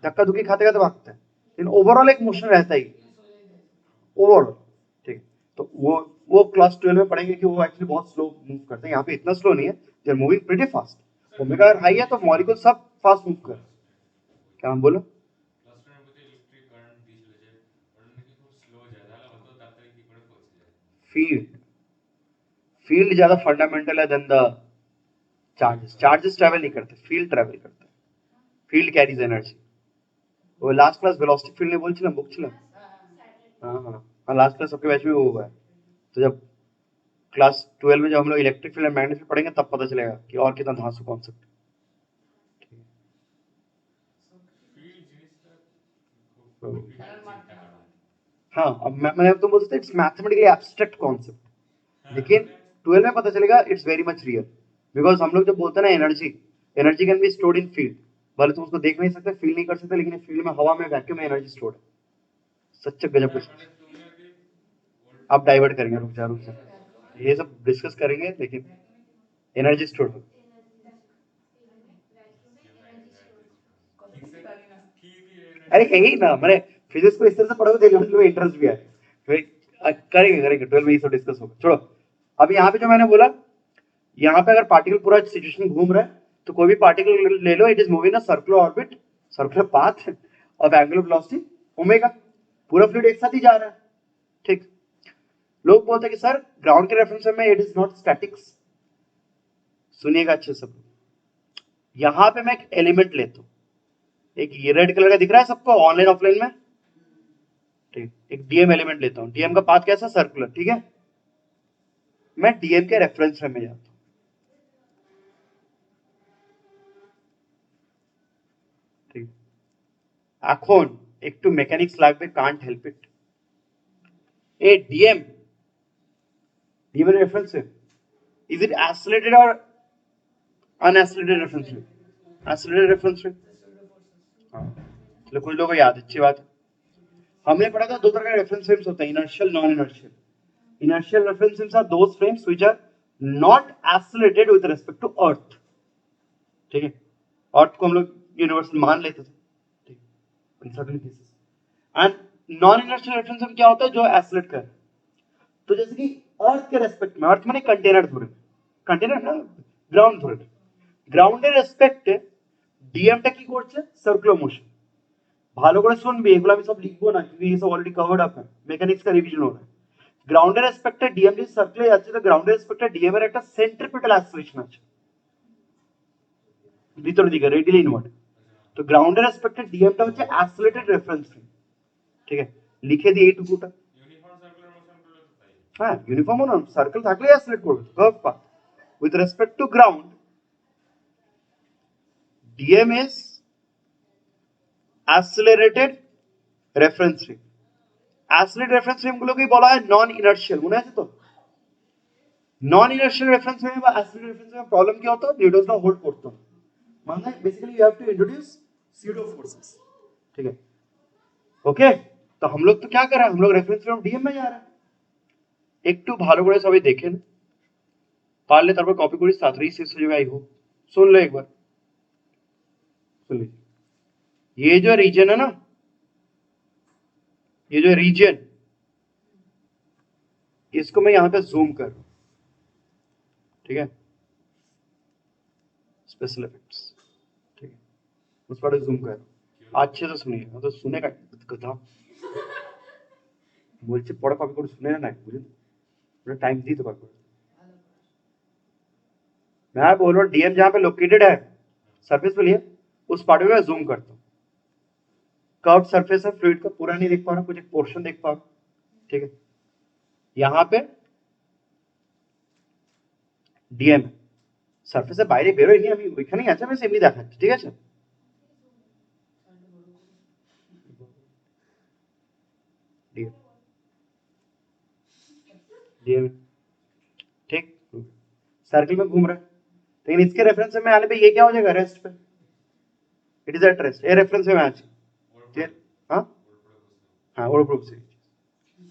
धक्का धुक्की खाते खाते भागता है, लेकिन ओवरऑल एक मोशन रहता ही ओवरऑल, ठीक है। तो वो क्लास 12 में पढ़ेंगे कि वो एक्चुअली बहुत स्लो मूव करते हैं। यहाँ पे इतना स्लो नहीं है, they are moving pretty fast. Omega अगर हाई है तो मॉलिक्यूल सब फास्ट मूव कर, क्या हम बोलो। ক্লাসটার মধ্যে ইলেকট্রিক কারেন্ট দিয়েছিল যে ওটা নাকি খুব স্লো যায়, তাহলে অত তাড়াতাড়ি কি করে পৌঁছে যায়? फील्ड फील्ड ज्यादा फंडामेंटल है than the charges. Charges travel नहीं करते, फील्ड ट्रैवल करते हैं। Field carries energy. वो लास्ट क्लास वेलोसिटी फील्ड ने बोलছিলাম बुक ছিলাম। हाँ हाँ हाँ, लास्ट क्लास सबके बैच में वो हुआ है। तो जब क्लास 12 में जब हम लोग electric field and magnetic field पढ़ेंगे तब पता चलेगा कि और कितना धांसू कॉन्सेप्ट। ফিল্ড জিনিসটা খুব तो ডিফিকাল্ট চিন্তা করা। हाँ, अब मैंने अब तुम बोल सकते इट्स मैथमेटिकली एब्स्ट्रैक्ट कॉन्सेप्ट, হ্যাঁ लेकिन ওটা 12 में पता चलेगा it's very much real. Because हम लोग जब बोलते हैं ना energy, energy can be stored in field, भले तुम उसको देख नहीं सकते, फील नहीं कर सकते, लेकिन फील्ड में हवा में वैक्यूम में एनर्जी स्टोर्ड है। सच्चा गजब হ্যাঁ कुछ। মানে তুমি যদি अब डाइवर्ट करेंगे, रुक जा, ये सब डिस्कस करेंगे, लेकिन एनर्जी स्टोर्ड हो। কি দিয়ে अरे এনার্জি यही ना, मैंने फिजिक्स को इस तरह से पढ़ोगे तो 11 में इंटरेस्ट भी है। फिर करेंगे 12 में ये सब डिस्कस होगा, छोड़ो। अब यहाँ पे जो मैंने बोला, यहाँ पे अगर पार्टिकल पूरा सिचुएशन घूम रहा है तो कोई भी पार्टिकल ले लो, it is moving a circular orbit, circular path of angular velocity omega, पूरा फ्लूइड एक साथ ही जा रहा है, ठीक। लोग बोलते हैं कि सर ग्राउंड के रेफरेंस में इट इज नॉट स्टैटिक्स। सुनिएगा अच्छे से, यहाँ पे मैं एक एलिमेंट लेता हूँ, एक ये रेड कलर का दिख रहा है सबको ऑनलाइन ऑफलाइन में, ठीक। एक डीएम एलिमेंट लेता हूँ, डीएम का पाथ कैसा, सर्कुलर, ठीक है। मैं डीएम के रेफरेंस फ्रेम में जाता हूँ, ठीक। এখন একটু মেকানিক্স লাগবে, can't help it. A DM, DM এর reference frame, is it accelerated or unaccelerated reference frame? Accelerated reference frame. हाँ, चलो कुछ लोगों को याद, अच्छी बात है। हमने पढ़ा था दो तरह के रेफरेंस फ्रेम्स होते हैं, inertial non inertial. Inertial reference frames are those frames which are not accelerated with respect to earth, ठीक है। अर्थ को हम लोग यूनिवर्सल मान लेते थे, ठीक, in certain cases. And non inertial reference frame क्या होता है, जो एसोलेट कर, तो जैसे कि अर्थ के रेस्पेक्ट में, अर्थ माने कंटेनर धरे, कंटेनर ना, ग्राउंड धरे, গ্রাউন্ডের রেসপেক্টে ডিএমটা কি করছে, সার্কুলার মোশন। ভালো করে শুনবি, এগুলো আমি সব লিখবো না, क्योंकि ये सब ऑलरेडी कवर्ड अप है, মেকানিক্স का रिवीजन हो रहा है। গ্রাউন্ডের রেসপেক্টে ডিএম যদি সার্কুলে যাচ্ছে, তো গ্রাউন্ডের রেসপেক্টে ডিএম এর একটা সেন্ট্রিপিটাল অ্যাক্সিলারেশন আছে ভিতরের দিকে, রেডিয়ালি ইনওয়ার্ড। তো গ্রাউন্ডের রেসপেক্টে ডিএমটা হচ্ছে অ্যাক্সিলারেটেড রেফারেন্স ফ্রেম, ঠিক আছে। লিখে দিই এইটুকুটা। ইউনিফর্ম সার্কুলার মোশন গুলো তো তাই। হ্যাঁ, ইউনিফর্ম না, সার্কেল থাকলে অ্যাক্সিলারেট করবে, curve path. With respect to ground, DM is accelerated reference frame. Accelerated reference frame গুলোকেই বলা হয় নন ইনার্শিয়াল, মনে আছে তো? নন ইনার্শিয়াল রেফারেন্স ফ্রেম বা অ্যাসেলারেটেড রেফারেন্স ফ্রেম প্রবলেম কি হতো, নিউটনস হোল্ড করতো না, মানে basically you have to introduce pseudo forces, ठीक है? ओके, तो हम लोग तो क्या कर रहे हैं, हम लोग रेफारेंस फ्रेम डीएम में जा रहे हैं। একটু ভালো করে সবাই দেখেন, পারলে তারপর কপি করি, তাড়াতাড়ি শেষ হয়ে যাবে। आई होप सुन लो एक बार, सुन लीजिए। ये जो रीजन है ना, ये जो रीजन, इसको मैं यहां पे जूम कर, ठीक है, स्पेशल इफेक्ट्स, ठीक है, उस पर जूम कर। अच्छे से सुनिए, तो सुने का कथा বলছে পড়া কপি করে শুনে না, বুঝলেন? पूरा टाइम दी तो बात। मैं बोल रहा हूँ डीएम जहां पे लोकेटेड है सरफेस पे लिए, उस पार्ट में मैं जूम करता हूँ। कर्व सरफेस है, फ्लूइड का पूरा नहीं देख पा रहा, कुछ एक पोर्शन देख पा रहा, ठीक है? यहाँ पे ডিএম সারফেসের বাইরে বেরোয়নি, আমি ওইখানেই আছে, আমি এমনি দেখাচ্ছি, ঠিক আছে? ডিএম डिएम ठीक, सर्किल में घूम रहा है, लेकिन इसके रेफरेंस में आने पे ये क्या हो जाएगा, रेस्ट पे, इट इज एट रेस्ट, ये रेफरेंस में आज क्लियर? हाँ हाँ, ओवर प्रूफ से,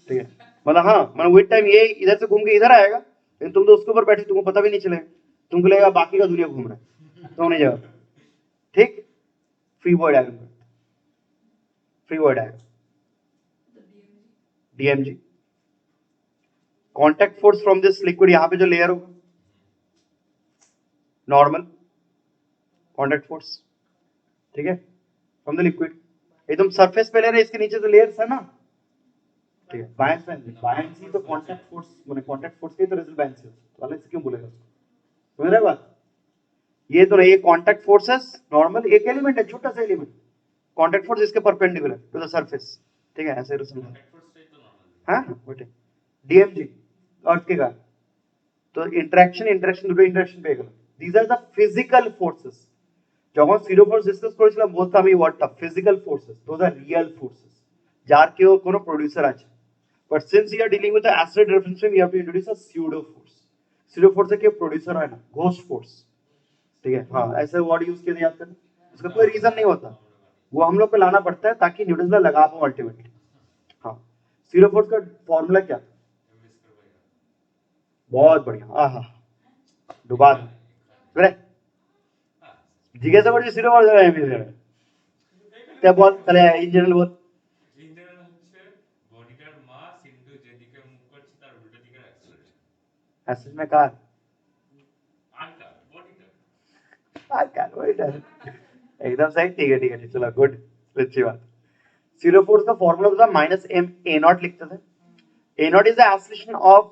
ठीक है? मतलब हाँ, मतलब विद टाइम ये इधर से घूम के इधर आएगा, लेकिन तुम तो उसके ऊपर बैठे, तुमको पता भी नहीं चलेगा, तुमको लगेगा बाकी का दुनिया घूम रहा है, तो नहीं जाएगा, ठीक? Free body diagram, free body diagram, DMG, contact force from this liquid, यहाँ पे जो लेयर होगा नॉर्मल कांटेक्ट फोर्स, ठीक है, फ्रॉम द लिक्विड, एकदम सरफेस पे लेयर है, इसके नीचे तो लेयर्स है ना, ठीक है? बायंसी तो कांटेक्ट फोर्स, माने कांटेक्ट फोर्स के तो रिजल्टेंसी, तो अलग से क्यों बोलेगा उसको, समझ रहे हो बात? ये तो नहीं, ये कांटेक्ट फोर्सेस नॉर्मल एक एलिमेंट है, छोटा सा एलिमेंट, कांटेक्ट फोर्स इसके परपेंडिकुलर टू द सरफेस, ठीक है? ऐसे समझ, हाँ बेटे, डीएमजी अर्थ के कारण, तो इंटरेक्शन দুটো ইন্টারঅ্যাকশন পেয়ে গেল। This are the physical forces. যখন জিরো ফোর্স ডিসকাস করেছিলাম বলতাম এই ওয়ার্ডটা physical forces, those are real forces, যার কেউ কোনো প্রোডিউসার আছে। But since you are dealing with the acid reference frame, you have to introduce a pseudo force. Pseudo force से केवल प्रोड्यूसर है ना, घोस्ट फोर्स, ठीक है? हाँ, ऐसे वर्ड यूज किए याद करना, उसका कोई रीजन नहीं होता, वो हम लोग को लाना पड़ता है ताकि न्यूटन का लगा पाओ अल्टीमेटली। हाँ, स्यूडो फोर्स का फॉर्मूला क्या, बहुत बढ़िया, आहा डुबा दे জিজ্ঞাসা করছি সিরো বল যাবে এমনি যাবে, তে বল তাহলে in general ball. In general হচ্ছে বডিটার মাস ইনটু যেদিকে মুভ করছে তার উল্টো দিকে অ্যাক্সেলারেশন। অ্যাসিড में कार আলকা বডিটা कार वही एकदम सही, ठीक है ठीक है, चलो गुड, अच्छी बात। जीरो फोर्स का फॉर्मूला था माइनस एम ए नॉट लिखते थे। A not is the acceleration of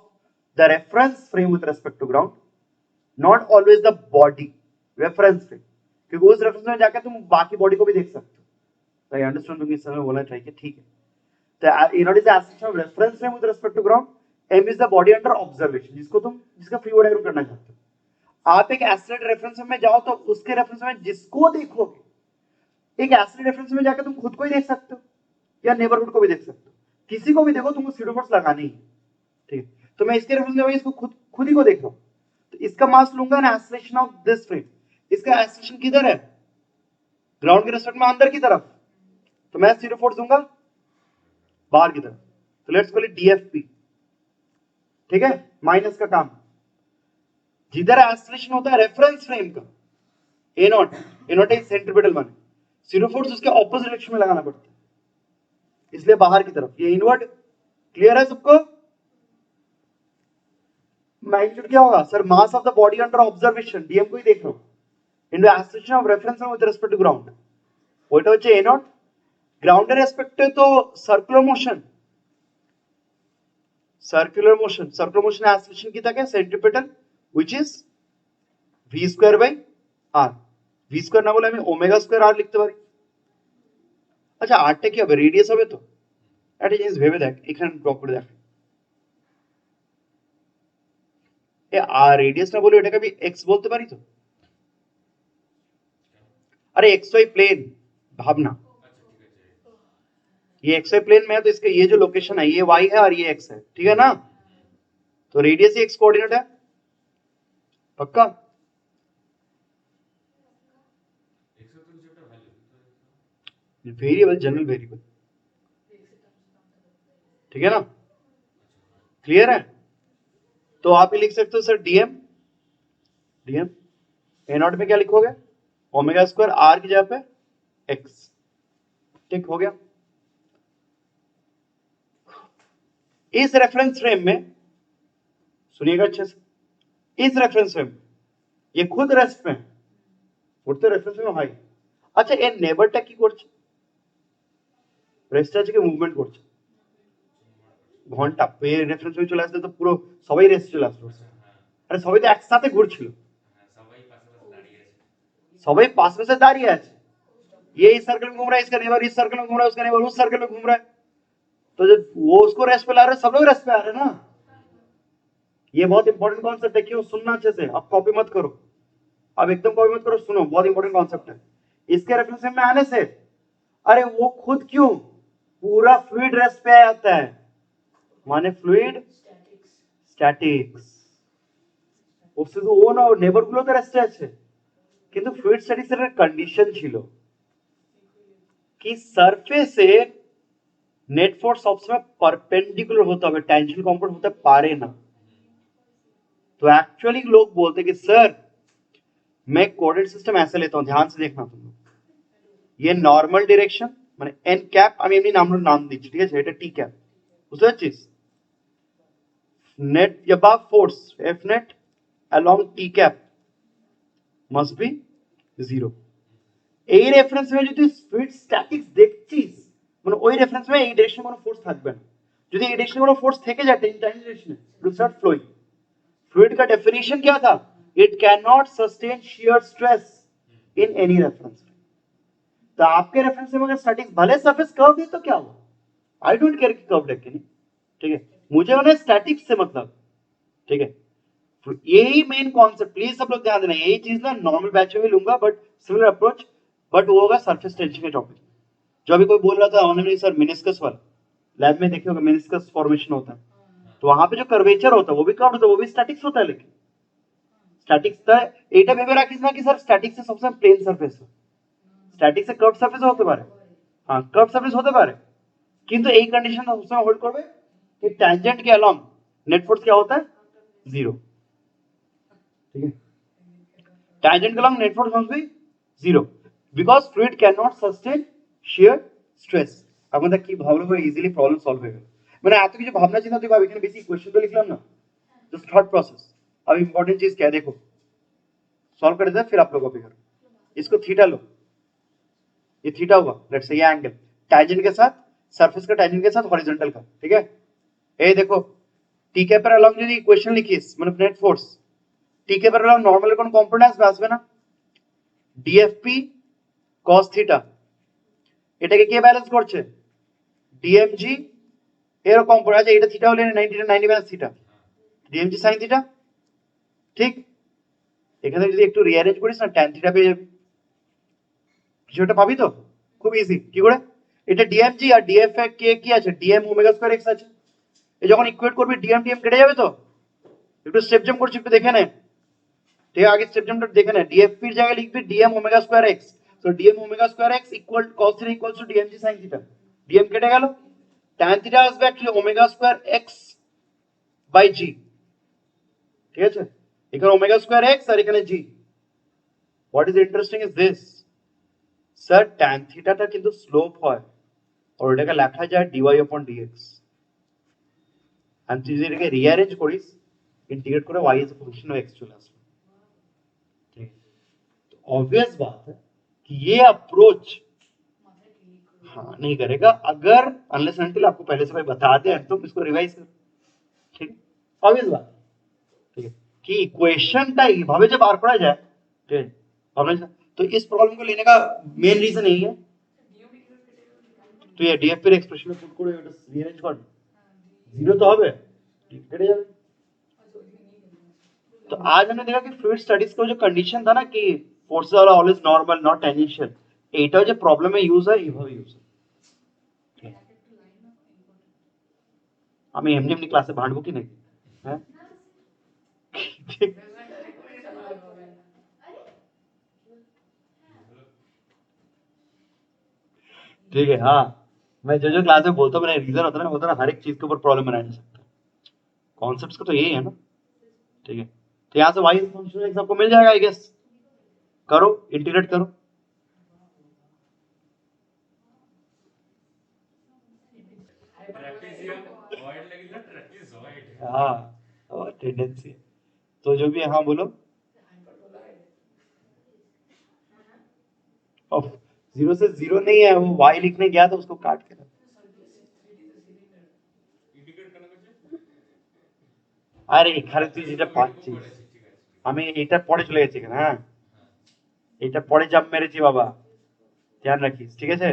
the reference frame with respect to ground, not always the body, reference frame, क्योंकि उस रेफरेंस में जाकर तुम बाकी बॉडी को भी देख सकते हो। तो आई अंडरस्टैंड, तुम इस समय बोलना चाहिए, ठीक है? तो A not is the acceleration of reference frame with respect to ground, M is the body under observation, जिसका फ्री बॉडी डायग्राम करना चाहते हो। आप एक एसिड रेफरेंस में जाओ तो उसके रेफरेंस में जिसको देखोगे, एक एसिड रेफरेंस में जाकर तुम खुद को ही देख सकते हो या नेबरहुड को भी देख सकते हो, किसी को भी देखो, तुमको स्यूडो फोर्स लगानी है, ठीक है? तो मैं इसके रेफरेंस में इसको खुद ही को देख रहा हूं, तो इसका मास लूंगा ना एक्सेलरेशन ऑफ दिस फ्रेम, इसका एक्सेलरेशन किधर है, ग्राउंड के रेस्पेक्ट में अंदर की तरफ, तो मैं स्यूडो फोर्स दूंगा बाहर की तरफ, तो लेट्स कॉल इट डीएफपी, ठीक है? माइनस का काम, जिधर एक्सेलरेशन होता है रेफरेंस फ्रेम का, ए नॉट इज सेंट्रीपिटल माने, जीरो फोर्स उसके ऑपोजिट डायरेक्शन में लगाना पड़ता है, इसलिए बाहर की तरफ, ये इनवर्ड। क्लियर है सबको? मैग्नीट्यूड क्या होगा sir, mass of the body under observation, DM को ही देख रहा हूं, into acceleration of reference frame with respect to ground, ওইটা হচ্ছে এ নট। গ্রাউন্ডের রেসপেক্টে তো circular motion, circular motion acceleration কি থাকে, centripetal, which is v square by r, v square না বলে আমি ওমেগা স্কয়ার r লিখতে পারি। আচ্ছা আরটা কি হবে, রেডিয়াস হবে তো? একটা জিনিস ভেবে দেখ, এখানে ড্র করে দেখ, এ আর রেডিয়াস না বলে এটাকে আমি x বলতে পারি তো? আরে xy প্লেন ভাবনা, ये एक्सवाई प्लेन में है तो इसका ये जो लोकेशन है ये y है और ये x है, ठीक है ना? तो रेडियस ही x कोऑर्डिनेट है, पक्का? वेरिएबल, जनरल वेरिएबल, ठीक है ना? क्लियर है? तो आप ये लिख सकते हो सर डीएम ए नॉट में क्या लिखोगे? ओमेगा स्क्वायर आर की जगह पे एक्स, ठीक हो गया? इस रेफरेंस फ्रेम में सुनिएगा अच्छे से, इस रेफरेंस फ्रेम ये खुद रेस्ट में উঠতে রেফারেন্স ফ্রেম হাই। আচ্ছা এর নেবারটা কি করছে? রেস্ট আছে কি মুভমেন্ট করছে? ঘন্টা পে রেফারেন্স ফ্রেমে চলে আসলে তো পুরো সবাই রেস্ট চলে আসলো। আরে সবাই তো একসাথে ঘুরছিল, সবাই पास में से दाঁড়িয়ে আছে, ये इस सर्कल में घूम रहा है, इसका नेबर इस सर्कल में घूम रहा है, उसका नेबर उस सर्कल में घूम रहा है, तो जब वो उसको रेस्ट पे ला रहे हैं सब लोग रेस्ट पे आ रहे हैं ना। ये बहुत इंपॉर्टेंट कॉन्सेप्ट है, क्यों? सुनना अच्छे से, अब कॉपी मत करो, अब एकदम कॉपी मत करो, सुनो, बहुत इंपॉर्टेंट कॉन्सेप्ट है। इसके रेफरेंस में आने से अरे वो खुद क्यों पूरा फ्लूइड रेस्ट पे आ जाता है, माने फ्लूइड স্ট্যাটিক্স, ও শুধু ও না, নেবার গুলো তো রেস্টে আছে, কিন্তু ফ্লুইড স্ট্যাটিক্স এর কন্ডিশন ছিল কি সারফেসে নেট ফোর্স সবসময় পারপেন্ডিকুলার হতে হবে, ট্যানজেন্ট কম্পোনেন্ট হতে পারে না। तो एक्चुअली लोग बोलते कि सर मैं कोऑर्डिनेट सिस्टम ऐसे लेता हूं, ध्यान से देखना तुम लोग, ये नॉर्मल डायरेक्शन মানে এন ক্যাপ, আমি এমনি নাম দিচ্ছি, ঠিক আছে? এটা টি ক্যাপ, বুঝতে পারছিস? Net above force F net along T cap must be 0। এই রেফারেন্সে যদি ফ্লুইড স্ট্যাটিক্স দেখছিস মানে ওই রেফারেন্সে এই ডাইরেকশনে কোনো ফোর্স থাকবে না, যদি এই ডাইরেকশনে কোনো ফোর্স থেকে যায় টেন ডাইরেকশনে it will start flowing. Fluid का डेफिनेशन क्या था? It can not sustain shear stress in any reference. तो आपके रेफरेंस में अगर स्टैटिक्स भले सरफेस कर्व्ड है तो क्या हुआ, आई डोंट केयर कि कर्व्ड है कि नहीं, ठीक है? मुझे उन्हें स्टैटिक्स से मतलब, ठीक है? यही मेन कॉन्सेप्ट, प्लीज सब लोग ध्यान देना, यही चीज ना नॉर्मल बैच में भी लूंगा बट सिमिलर अप्रोच, बट वो होगा सरफेस टेंशन के टॉपिक। जो अभी कोई बोल रहा था ऑनलाइन सर मेनिस्कस वाला, लैब में देखे होगा मेनिस्कस फॉर्मेशन होता है, तो वहां पे जो कर्वेचर होता है वो भी कर्व होता है, वो भी स्टैटिक्स होता है, लेकिन स्टैटिक्स तो এটা ভেবে রাখিস না কি স্যার স্ট্যাটিক্স से सबसे प्लेन सरफेस है, স্ট্যাটিক্স से कर्व सरफेस होते পারে, हां कर्व सरफेस होते পারে, কিন্তু এই কন্ডিশন সবসময় হোল্ড করবে कि टैंजेंट के अलोंग नेट फोर्स क्या होता है? 0, ठीक है? टैंजेंट के along net force must be 0 because fluid can not sustain shear stress. আপনারা কি ভাবলে পুরো ইজিলি প্রবলেম সলভ হয়ে গেল, মানে এত কিছু ভাবনা চিন্তা তুই ভাব, এখানে বেশি কোশ্চেन तो लिखलाम ना, जस्ट थॉट प्रोसेस। अब इंपॉर्टेंट चीज क्या है देखो, सॉल्व कर देते हैं फिर आप लोग कॉपी करो। इसको थीटा लो, ये थीटा हुआ, लेट्स से ये एंगल टैंजेंट के साथ, सरफेस का टैंजेंट के साथ हॉरिजॉन्टल का, ठीक है? ये देखो टी के पर अलोंग যদি ইকুয়েশন লিখিস মানে নেট ফোর্স টি के पर अलोंग নরমাল কোন কম্পোনেন্ট আসবে না, ডিএফপি cos থিটা, এটাকে কে ব্যালেন্স করছে? ডিএমজি এর কম্পোনেন্ট আছে, এটা থিটা হলে 90 minus theta, DMG sin theta, ঠিক? এখানে যদি একটু রিঅ্যারেঞ্জ করিস না tan থিটা পেয়ে যাবি, কিছুটা পাবি তো খুব ইজি। কি করে? এটা ডিএমজি আর ডিএফ কে কি আছে? ডিএম ওমেগা স্কয়ার এক্স আছে, এই যখন ইকুয়েট করবি ডিএম ডিএম কেটে যাবে, তো একটু স্টেপ জাম্প করছি, একটু দেখে নে, ঠিক আছে? আগে স্টেপ জাম্পটা দেখে নে, ডিএফপি এর জায়গায় লিখবি DM omega square X, so DM omega square X equal cos theta equals to DMG sin theta, DM কেটে গেল, tan থিটা আসবে actually omega square X by G, ঠিক আছে? এখানে ওমেগা স্কয়ার এক্স আর এখানে G. What is interesting is this, sir tan থিটাটা কিন্তু স্লোপ হয় আর এটাকে লেখা যায় dy upon dx, আর তুই যদি এটাকে রিঅ্যারেঞ্জ করিস इंटीग्रेट করে y is a function of x चले আসবে, ठीक है? तो ऑब्वियस बात है कि ये अप्रोच हाँ नहीं करेगा अगर अनलेस अनटिल आपको पहले से भाई बता दे तो इसको रिवाइज कर, ठीक है? ऑब्वियस बात, ठीक है? कि इक्वेशनটা এইভাবে যে বার করা যায়, ঠিক है? हमने तो इस प्रॉब्लम को लेने का मेन रीजन यही है, तो ये डीएफ এর এক্সপ্রেশনে পুট করে এটা রিঅ্যারেঞ্জ কর, जीरो तो হবে, ঠিক কেটে যাবে। तो आज हमने देखा कि फ्लूइड स्टडीज का जो कंडीशन था ना कि forces are always normal not tangential, এইটাও যে প্রবলেমে ইউজ হয় এইভাবে ইউজ হয়, আমি এমনি এমনি ক্লাসে ভাঁড়বো কি নাকি হ্যাঁ ठीक है हाँ मैं जो क्लास में बोलता हूँ मेरा रीजन होता है ना, हर एक चीज के ऊपर प्रॉब्लम बनाया जा सकता है। कॉन्सेप्ट्स का तो यही है ना, ठीक है। तो यहाँ से वाई फंक्शन सबको मिल जाएगा आई गेस। करो इंटीग्रेट करो, ट्रेपेजियम void लगेगा trapezoid हाँ और टेंडेंसी। तो जो भी है, हाँ बोलो। ऑफ जीरो से जीरो नहीं है, वो वाई लिखने गया था उसको काट के इंटीग्रेट करना कुछ আরে এখানে তুই যেটা পাচ্ছিস আমি এটা পরে চলে গেছি এখানে, হ্যাঁ এটা পরে জাম্প মেরেছি বাবা, ধ্যান রাখিস ঠিক আছে।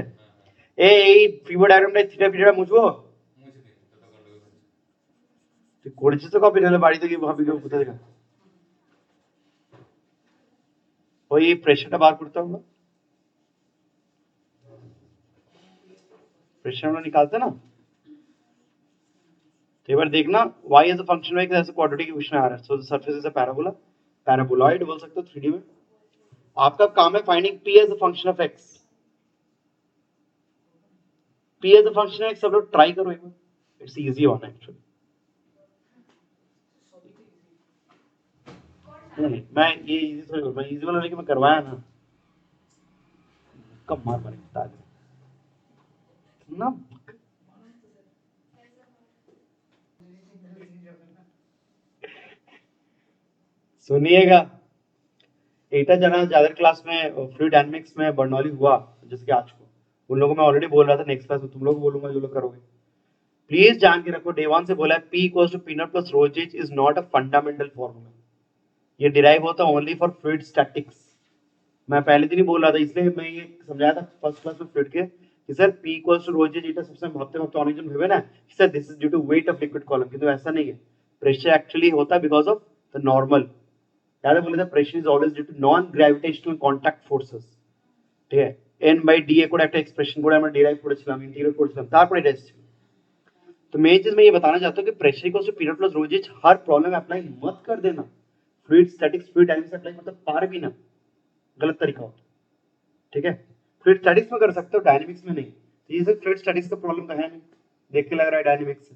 এই ফিবো ডায়াগ্রামটা থিটা ফিটাটা মুছবো, মুছে দিন তত গন্ডগোল হচ্ছে তুই করেছিস তো কপি, নাহলে বাড়িতে গিয়ে ভাবি কেউ কোথায় দেখা ওই প্রেশারটা বার করতে হবে, प्रेशर हम लोग निकालते हैं ना। तो एक बार देखना y एज अ फंक्शन में ऐसे क्वाड्रेटिक इक्वेशन आ रहा है, so the surface is a parabola, paraboloid बोल सकते हो 3D में। आपका काम है finding p as a function of x, p as a function of x सब लोग ट्राई करो एक बार, इट्स इजी वन एक्चुअली। नहीं मैं ये इजी थोड़ी, मैं इजी वाला लेके मैं करवाया ना, कब मार मारे बता दे ना। सुनिएगा এটা जाना ज्यादा क्लास में फ्लूइड डायनामिक्स में बर्नौली हुआ जिसके आज को, उन लोगों में ऑलरेडी बोल रहा था, नेक्स्ट क्लास में तुम लोग बोलूंगा जो लोग करोगे। प्लीज जान के रखो, डे वन से बोला है P equals to P not plus rho G is not a fundamental formula, ये डिराइव होता है ओनली फॉर फ्लूइड स्टैटिक्स। मैं पहले दिन ही बोल रहा था, इसलिए मैं ये समझाया था फर्स्ट क्लास में फ्लूइड के कि sir P equals to rho G এটা सबसे ভাবতে ভাবতে অনেকজন ভেবে না sir this is due to weight of liquid column, কিন্তু ऐसा नहीं है। प्रेशर एक्चुअली होता है बिकॉज ऑफ द नॉर्मल, याद है बोले थे pressure is always due to non gravitational contact forces, ঠিক আছে। n বাই dA করে একটা এক্সপ্রেশন করে আমরা ডিরাইভ করেছিলাম, ইন্টিগ্রেট করেছিলাম, তারপরে এটা এসেছিল। तो मेन चीज मैं ये बताना चाहता हूँ कि pressure equals to period plus roses हर प्रॉब्लम में अप्लाई मत कर देना, fluid statics fluid dynamics apply मतलब पार भी ना, गलत तरीका होता है, ठीक है। फ्लूइड स्टैटिक्स में कर सकते हो, डायनामिक्स में नहीं। तो ये सिर्फ फ्लूइड स्टैटिक्स का प्रॉब्लम तो है नहीं, देख के लग रहा है डायनामिक्स से,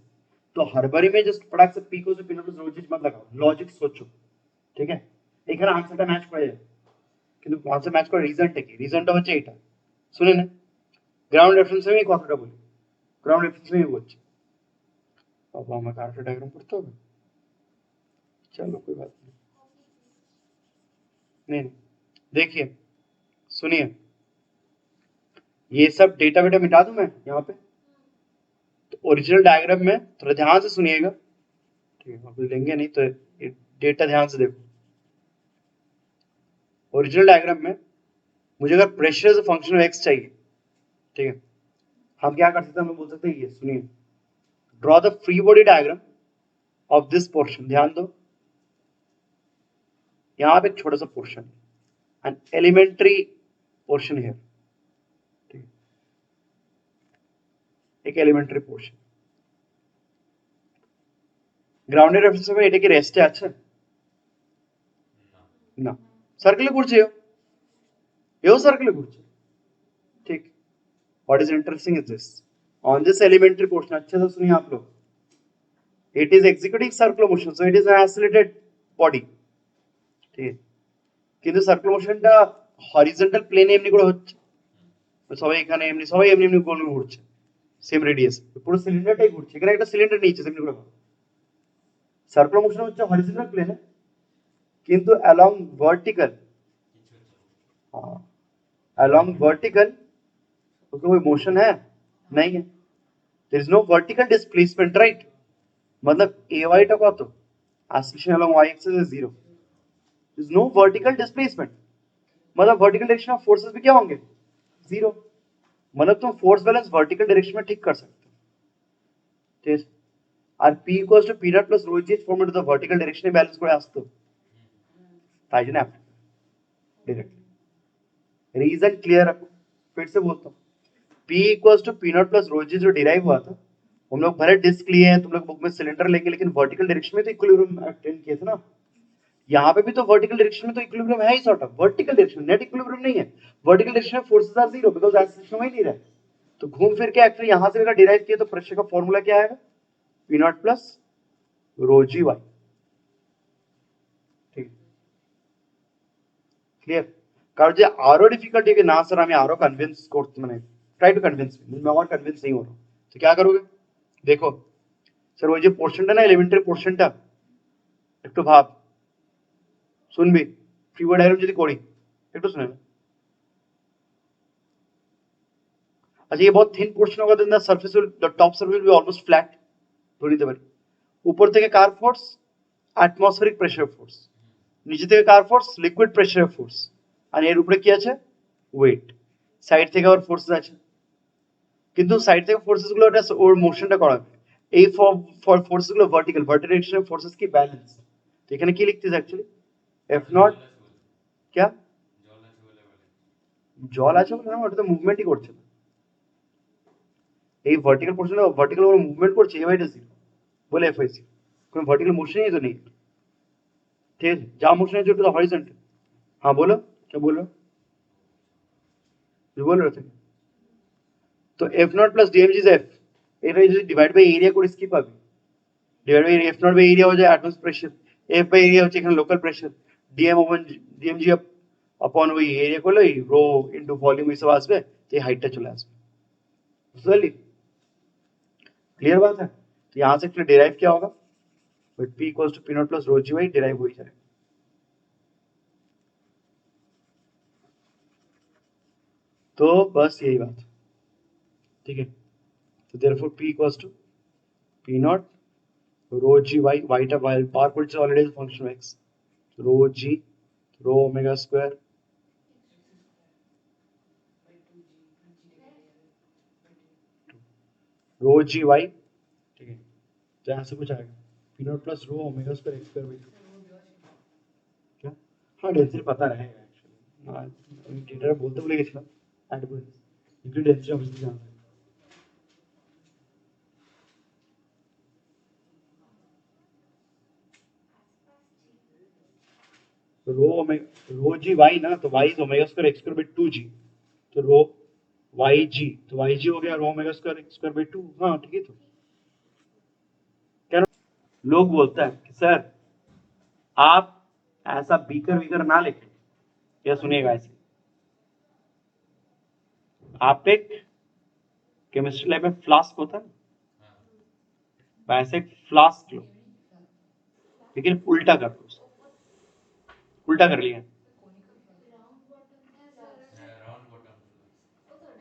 तो हर बारी में जस्ट फटाक से P equals to period plus roses मत लगाओ, लॉजिक सोचो, ठीक है। এখানে আনসারটা ম্যাচ করে যাবে, কিন্তু আনসার ম্যাচ করার রিজনটা কি, রিজনটা হচ্ছে এটা, শুনে না গ্রাউন্ড রেফারেন্স में কথাটা বলি, গ্রাউন্ড রেফারেন্স में বলছি। अब हमें कार्टेड डायग्राम पढ़ते हो, चलो कोई बात नहीं, नहीं देखिए सुनिए, ये सब डेटा बेटा मिटा दूं मैं यहाँ पे, तो ओरिजिनल डायग्राम में थोड़ा ध्यान से सुनिएगा, ठीक है, आप लेंगे नहीं तो डेटा ध्यान से देखो। ओरिजिनल डायग्राम में मुझे अगर pressure as a function of X चाहिए, ठीक है, हम क्या कर सकते हैं, हम बोल सकते हैं ये सुनिए, draw the free body diagram of this portion, ध्यान दो यहाँ पे एक छोटा सा पोर्शन, एन एलिमेंट्री पोर्शन है, ठीक है, एक एलिमेंट्री पोर्शन গ্রাউন্ডের রেফারেন্স में এটা কি রেস্টে আছে না, সার্কেলে ঘুরছে, এও সার্কেলে ঘুরছে, ठीक। What is interesting is this, on this elementary portion, अच्छे से सुनिए आप लोग, it is executing circular motion, so it is an accelerated body, ঠিক আছে, কিন্তু সার্কুলার মোশনটা হরিজন্টাল প্লেনে এমনি করে হচ্ছে, সবাই এখানে এমনি সবাই এমনি এমনি গোল ঘুরছে সেম রেডিয়াস, পুরো সিলিন্ডারটাই ঘুরছে, এখানে একটা সিলিন্ডার নিচে এমনি করে, সার্কুলার মোশন হচ্ছে হরিজন্টাল প্লেনে কিন্তু অ্যালং ভার্টিক্যাল, हाँ along vertical उसका कोई मोशन है नहीं है, there is no vertical displacement, right, मतलब ay টা কত, acceleration along y axis is 0, there is no vertical displacement, मतलब vertical direction of forces भी क्या होंगे 0, मतलब तुम फोर्स बैलेंस वर्टिकल डायरेक्शन में ठीक कर सकते हो, ठीक है। আর p equals to p dot plus rho g form into the vertical direction A balance করে আসতো, তাই জন্য डायरेक्ट रीजन क्लियर रखो, फिर से बोलता हूँ, p equals to P not plus rho G जो डिराइव हुआ था हम लोग भले डिस्क लिए हैं, तुम लोग बुक में सिलेंडर लेंगे, लेकिन वर्टिकल डायरेक्शन में तो इक्विलिब्रियम अटेन किए थे ना। यहाँ पे भी तो वर्टिकल डायरेक्शन में तो इक्विलिब्रियम है ही sort of, vertical direction, net equilibrium नहीं है। वर्टिकल डायरेक्शन में forces are zero because acceleration ही नहीं रहा। तो घूम फिर के एक्चुअली यहाँ से अगर डिराइव किया तो प्रेशर का फॉर्मूला क्या आएगा, P not plus rho G Y. ठीक, क्लियर? कारण जे आरो डिफिकल्ट है कि ना सर हमें आरो कन्विंस करते, मैंने ट्राई टू कन्विंस मैं और कन्विंस नहीं हो रहा, तो क्या करोगे? देखो सर वो जो पोर्शन है ना, एलिमेंट्री पोर्शन टा একটু ভাব, শুনবি ফ্রিওয়ে ডায়াগ্রাম যদি করি একটু শুনে নে। अच्छा ये बहुत थिन पोर्शन होगा, then the surface will, the top surface will be almost flat, ধরে নিতে পারি। উপর থেকে কার ফোর্স, অ্যাটমসফেরিক প্রেসার ফোর্স, নিচে থেকে কার ফোর্স, লিকুইড প্রেসার ফোর্স, আর এর উপরে কি আছে, ওয়েট। সাইড থেকে আবার ফোর্সেস আছে, কিন্তু সাইড থেকে ফোর্সেস গুলো ওটা ওর মোশনটা করাবে। এই ফোর্সেস গুলো ভার্টিক্যাল, ভার্টিক্যাল ডিরেকশনে ফোর্সেস কি ব্যালেন্স। তো এখানে কি লিখতেছে অ্যাকচুয়ালি, এফ নট क्या জল আছে বলে না, ওটা তো মুভমেন্টই করছে না। এই ভার্টিক্যাল পোর্শনে ভার্টিক্যাল ওর মুভমেন্ট করছে, এ বাইটা জিরো বলে এফ আইসি, কোনো ভার্টিক্যাল মোশনই তো নেই। ঠিক আছে, যা মোশন है टू द हॉरिजॉन्टल। हाँ बोलो, क्या बोल रहे हो, जो बोल रहे थे। तो F naught plus DMG is F, এটা যদি ডিভাইড বাই এরিয়া করে কি পাবে, divide by F naught by area हो जाए atmospheric pressure, F by area হচ্ছে এখানে local pressure, DM open DMG upon ওই এরিয়া করলে ওই রো ইনটু ভলিউম হিসেব আসবে, তো এই হাইটটা চলে আসবে। বুঝতে পারলি, क्लियर बात है। तो यहाँ से फिर डिराइव क्या होगा, P equals to P not plus rho G Y, derive हो ही जाएगा। तो बस यही बात, ठीक है। तो therefore P equals to P not rho G Y, वाईटा Y power point already is function of X, rho G rho omega square rho G Y, ठीक है। तो यहाँ से कुछ आएगा P not plus rho omega square X square by क्या, हाँ डेंसिटी पता रहेगा एक्चुअली, हाँ डेटा बोलते बोले গেছিলাম ऐड করে इंक्लूड डेंसिटी ऑब्वियसली जानते हैं। रो ओमेगा रो जी वाई ना, तो Y is omega square X square by 2g, तो रो वाई जी, तो वाई जी हो गया रो omega square X square by 2। हाँ ठीक है। तो क्या लोग बोलते हैं कि सर आप ऐसा बीकर वीकर ना लिखें, या सुनिएगा ऐसे, आप एक केमिस्ट्री लैब में फ्लास्क होता है ना, वैसे एक फ्लास्क लो, लेकिन उल्टा कर दो, उल्टा कर लिया,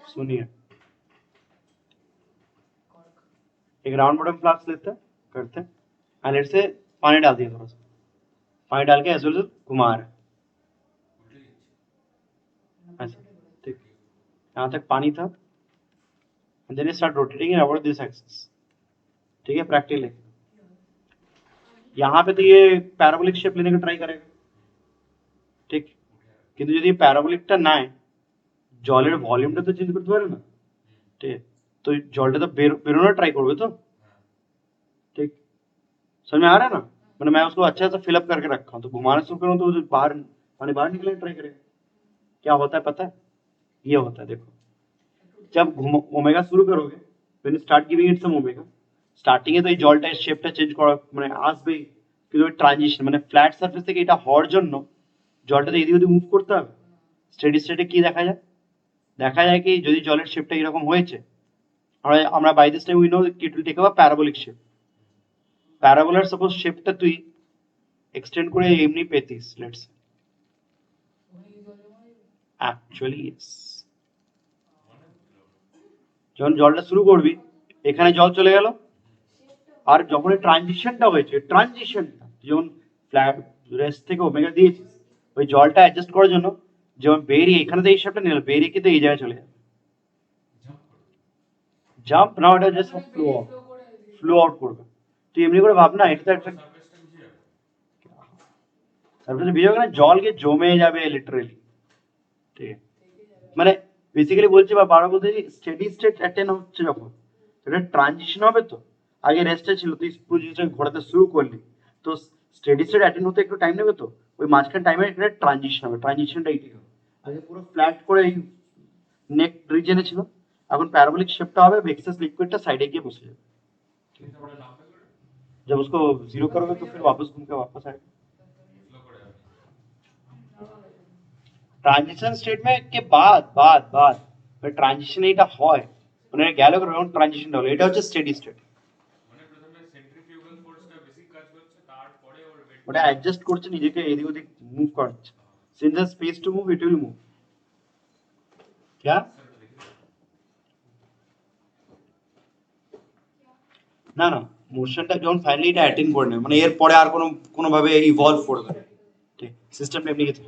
सुनिए एक राउंड बॉटम फ्लास्क लेते हैं, करते हैं, एंड से पानी डाल दिया, थोड़ा सा पानी डाल के ऐसे घुमा रहे ऐसा, ठीक, यहाँ तक पानी था, and then you start rotating it about this axis, ठीक है। प्रैक्टिकल है, यहाँ पे तो ये पैराबोलिक शेप लेने का ट्राई करेगा, ঠিক, কিন্তু যদি প্যারাবোলিকটা নাই, জলের ভলিউমটা তো চেঞ্জ করতে পারে না, ঠিক, তো জলটা তো বেরোনোর ट्राई করবে तो, ठीक, समझ में आ रहा है ना। मैंने मैं उसको अच्छा सा फिलअप करके रखा हूँ, तो घुमाना शुरू करूँ तो बाहर पानी बाहर निकलने ट्राई करेगा। क्या होता है पता है, ये होता है, देखो जब ओमेगा शुरू करोगे, when you start giving it some omega, starting এ তো এই জলটা শেপটা চেঞ্জ করা মানে আসবেই, কিন্তু ওই ট্রানজিশন মানে ফ্ল্যাট সারফেস থেকে এটা হওয়ার জন্য জলটাতে এদিকে ওদিকে মুভ করতে হবে। স্টেডি স্টেটে কি দেখা যায়, দেখা যায় কি যদি জলের শেপটা এরকম হয়েছে, আমরা by this time we know it will take up parabolic shape. প্যারাবোলার সাপোজ শেপটা তুই এক্সটেন্ড করে এমনি পেতিস, লেটস অ্যাকচুয়ালি ইয়েস, যখন জলটা শুরু করবি এখানে জল চলে গেল, আর যখন ট্রানজিশনটা হয়েছে, ট্রানজিশনটা যখন ফ্ল্যাট রেস্ট থেকে ওমেগা দিয়েছিস, ওই জলটা অ্যাডজাস্ট করার জন্য যেমন বেরিয়ে এখানে তো এই শেপটা নিল, বেরিয়ে কিন্তু এই জায়গায় চলে যাবে, জাম্প না, ওটা জাস্ট ফ্লো আউট করবে। তুই এমনি করে ভাব না, এটা তো একটা সারফেসে ভিজে না, জল গিয়ে জমে যাবে লিটারেলি, ঠিক আছে। মানে বেসিক্যালি বলছি বা বারবার বলতে স্টেডি স্টেট অ্যাটেন হচ্ছে যখন, তো এটা ট্রানজিশন হবে তো, আগে রেস্টে ছিল, তুই পুরো জিনিসটাকে ঘোরাতে শুরু করলি, তো স্টেডি স্টেট অ্যাটেন্ড হতে একটু টাইম নেবে তো, ওই মাঝখান টাইমে একটা ট্রানজিশন হবে, ট্রানজিশনটা এইটাই হবে। আগে পুরো ফ্ল্যাট করে এই নেক রিজনে ছিল, এখন প্যারাবোলিক শেপটা হবে, এক্সেস लिक्विड साइड गए बस जाए। कितना बड़ा नाम पे करो जब उसको जीरो करोगे तो फिर वापस घूम के वापस आएगा। फ्लो करे ट्रांजिशन स्टेट में के बाद बाद बाद ট্রানজিশন এটা হয়, মানে গেল যখন ট্রানজিশন হলো, এটা হচ্ছে স্টেডি স্টেট। মানে প্রথমে সেন্ট্রিফিউগাল ফোর্সটা বেশি কাজ করছে, তারপরে ওর ওয়েট ওটা অ্যাডজাস্ট করছে নিজেকে এদিক ওদিক মুভ করছে, since the space to move it will move. क्या না না, মোশনটা যখন ফাইনালি এটা অ্যাটেন্ড করে নেয়, মানে এর পরে আর কোনো ভাবে ইভলভ করবে না, ঠিক সিস্টেমটা এমনি গেছে।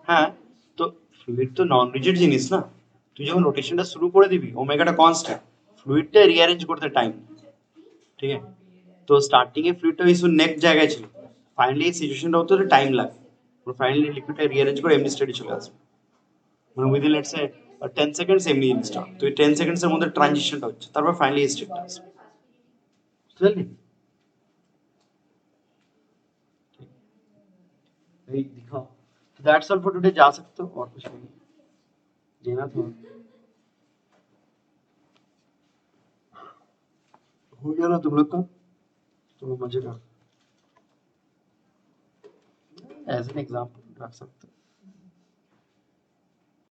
হ্যাঁ, তো ফ্লুইড তো নন রিজিড জিনিস না, তুই যখন রোটেশনটা শুরু করে দিবি, ওমেগাটা কনস্ট্যান্ট, ফ্লুইডটা রিঅ্যারেঞ্জ করতে টাইম, ঠিক আছে। তো স্টার্টিং এ ফ্লুইডটা এই নেক জায়গায় ছিল, ফাইনালি এই সিচুয়েশনটা হতে হলে টাইম লাগে, ফাইনালি লিকুইডটা রিঅ্যারেঞ্জ করে এমনি স্টেডি চলে আসবে, মানে উইদিন লেটস সে 10 সেকেন্ডস এমনি ইনস্টা, তো এই 10 সেকেন্ডস এর মধ্যে ট্রানজিশনটা হচ্ছে, তারপর ফাইনালি স্টেটটা আসবে, বুঝতে পারলি? এই दिखाओ, दैट्स ऑल फॉर टुडे, जा सकते हो और कुछ नहीं देना था, हो गया ना तुम लोग का, तुम लोग मजे करो, एज एन एग्जाम्पल रख सकते हो।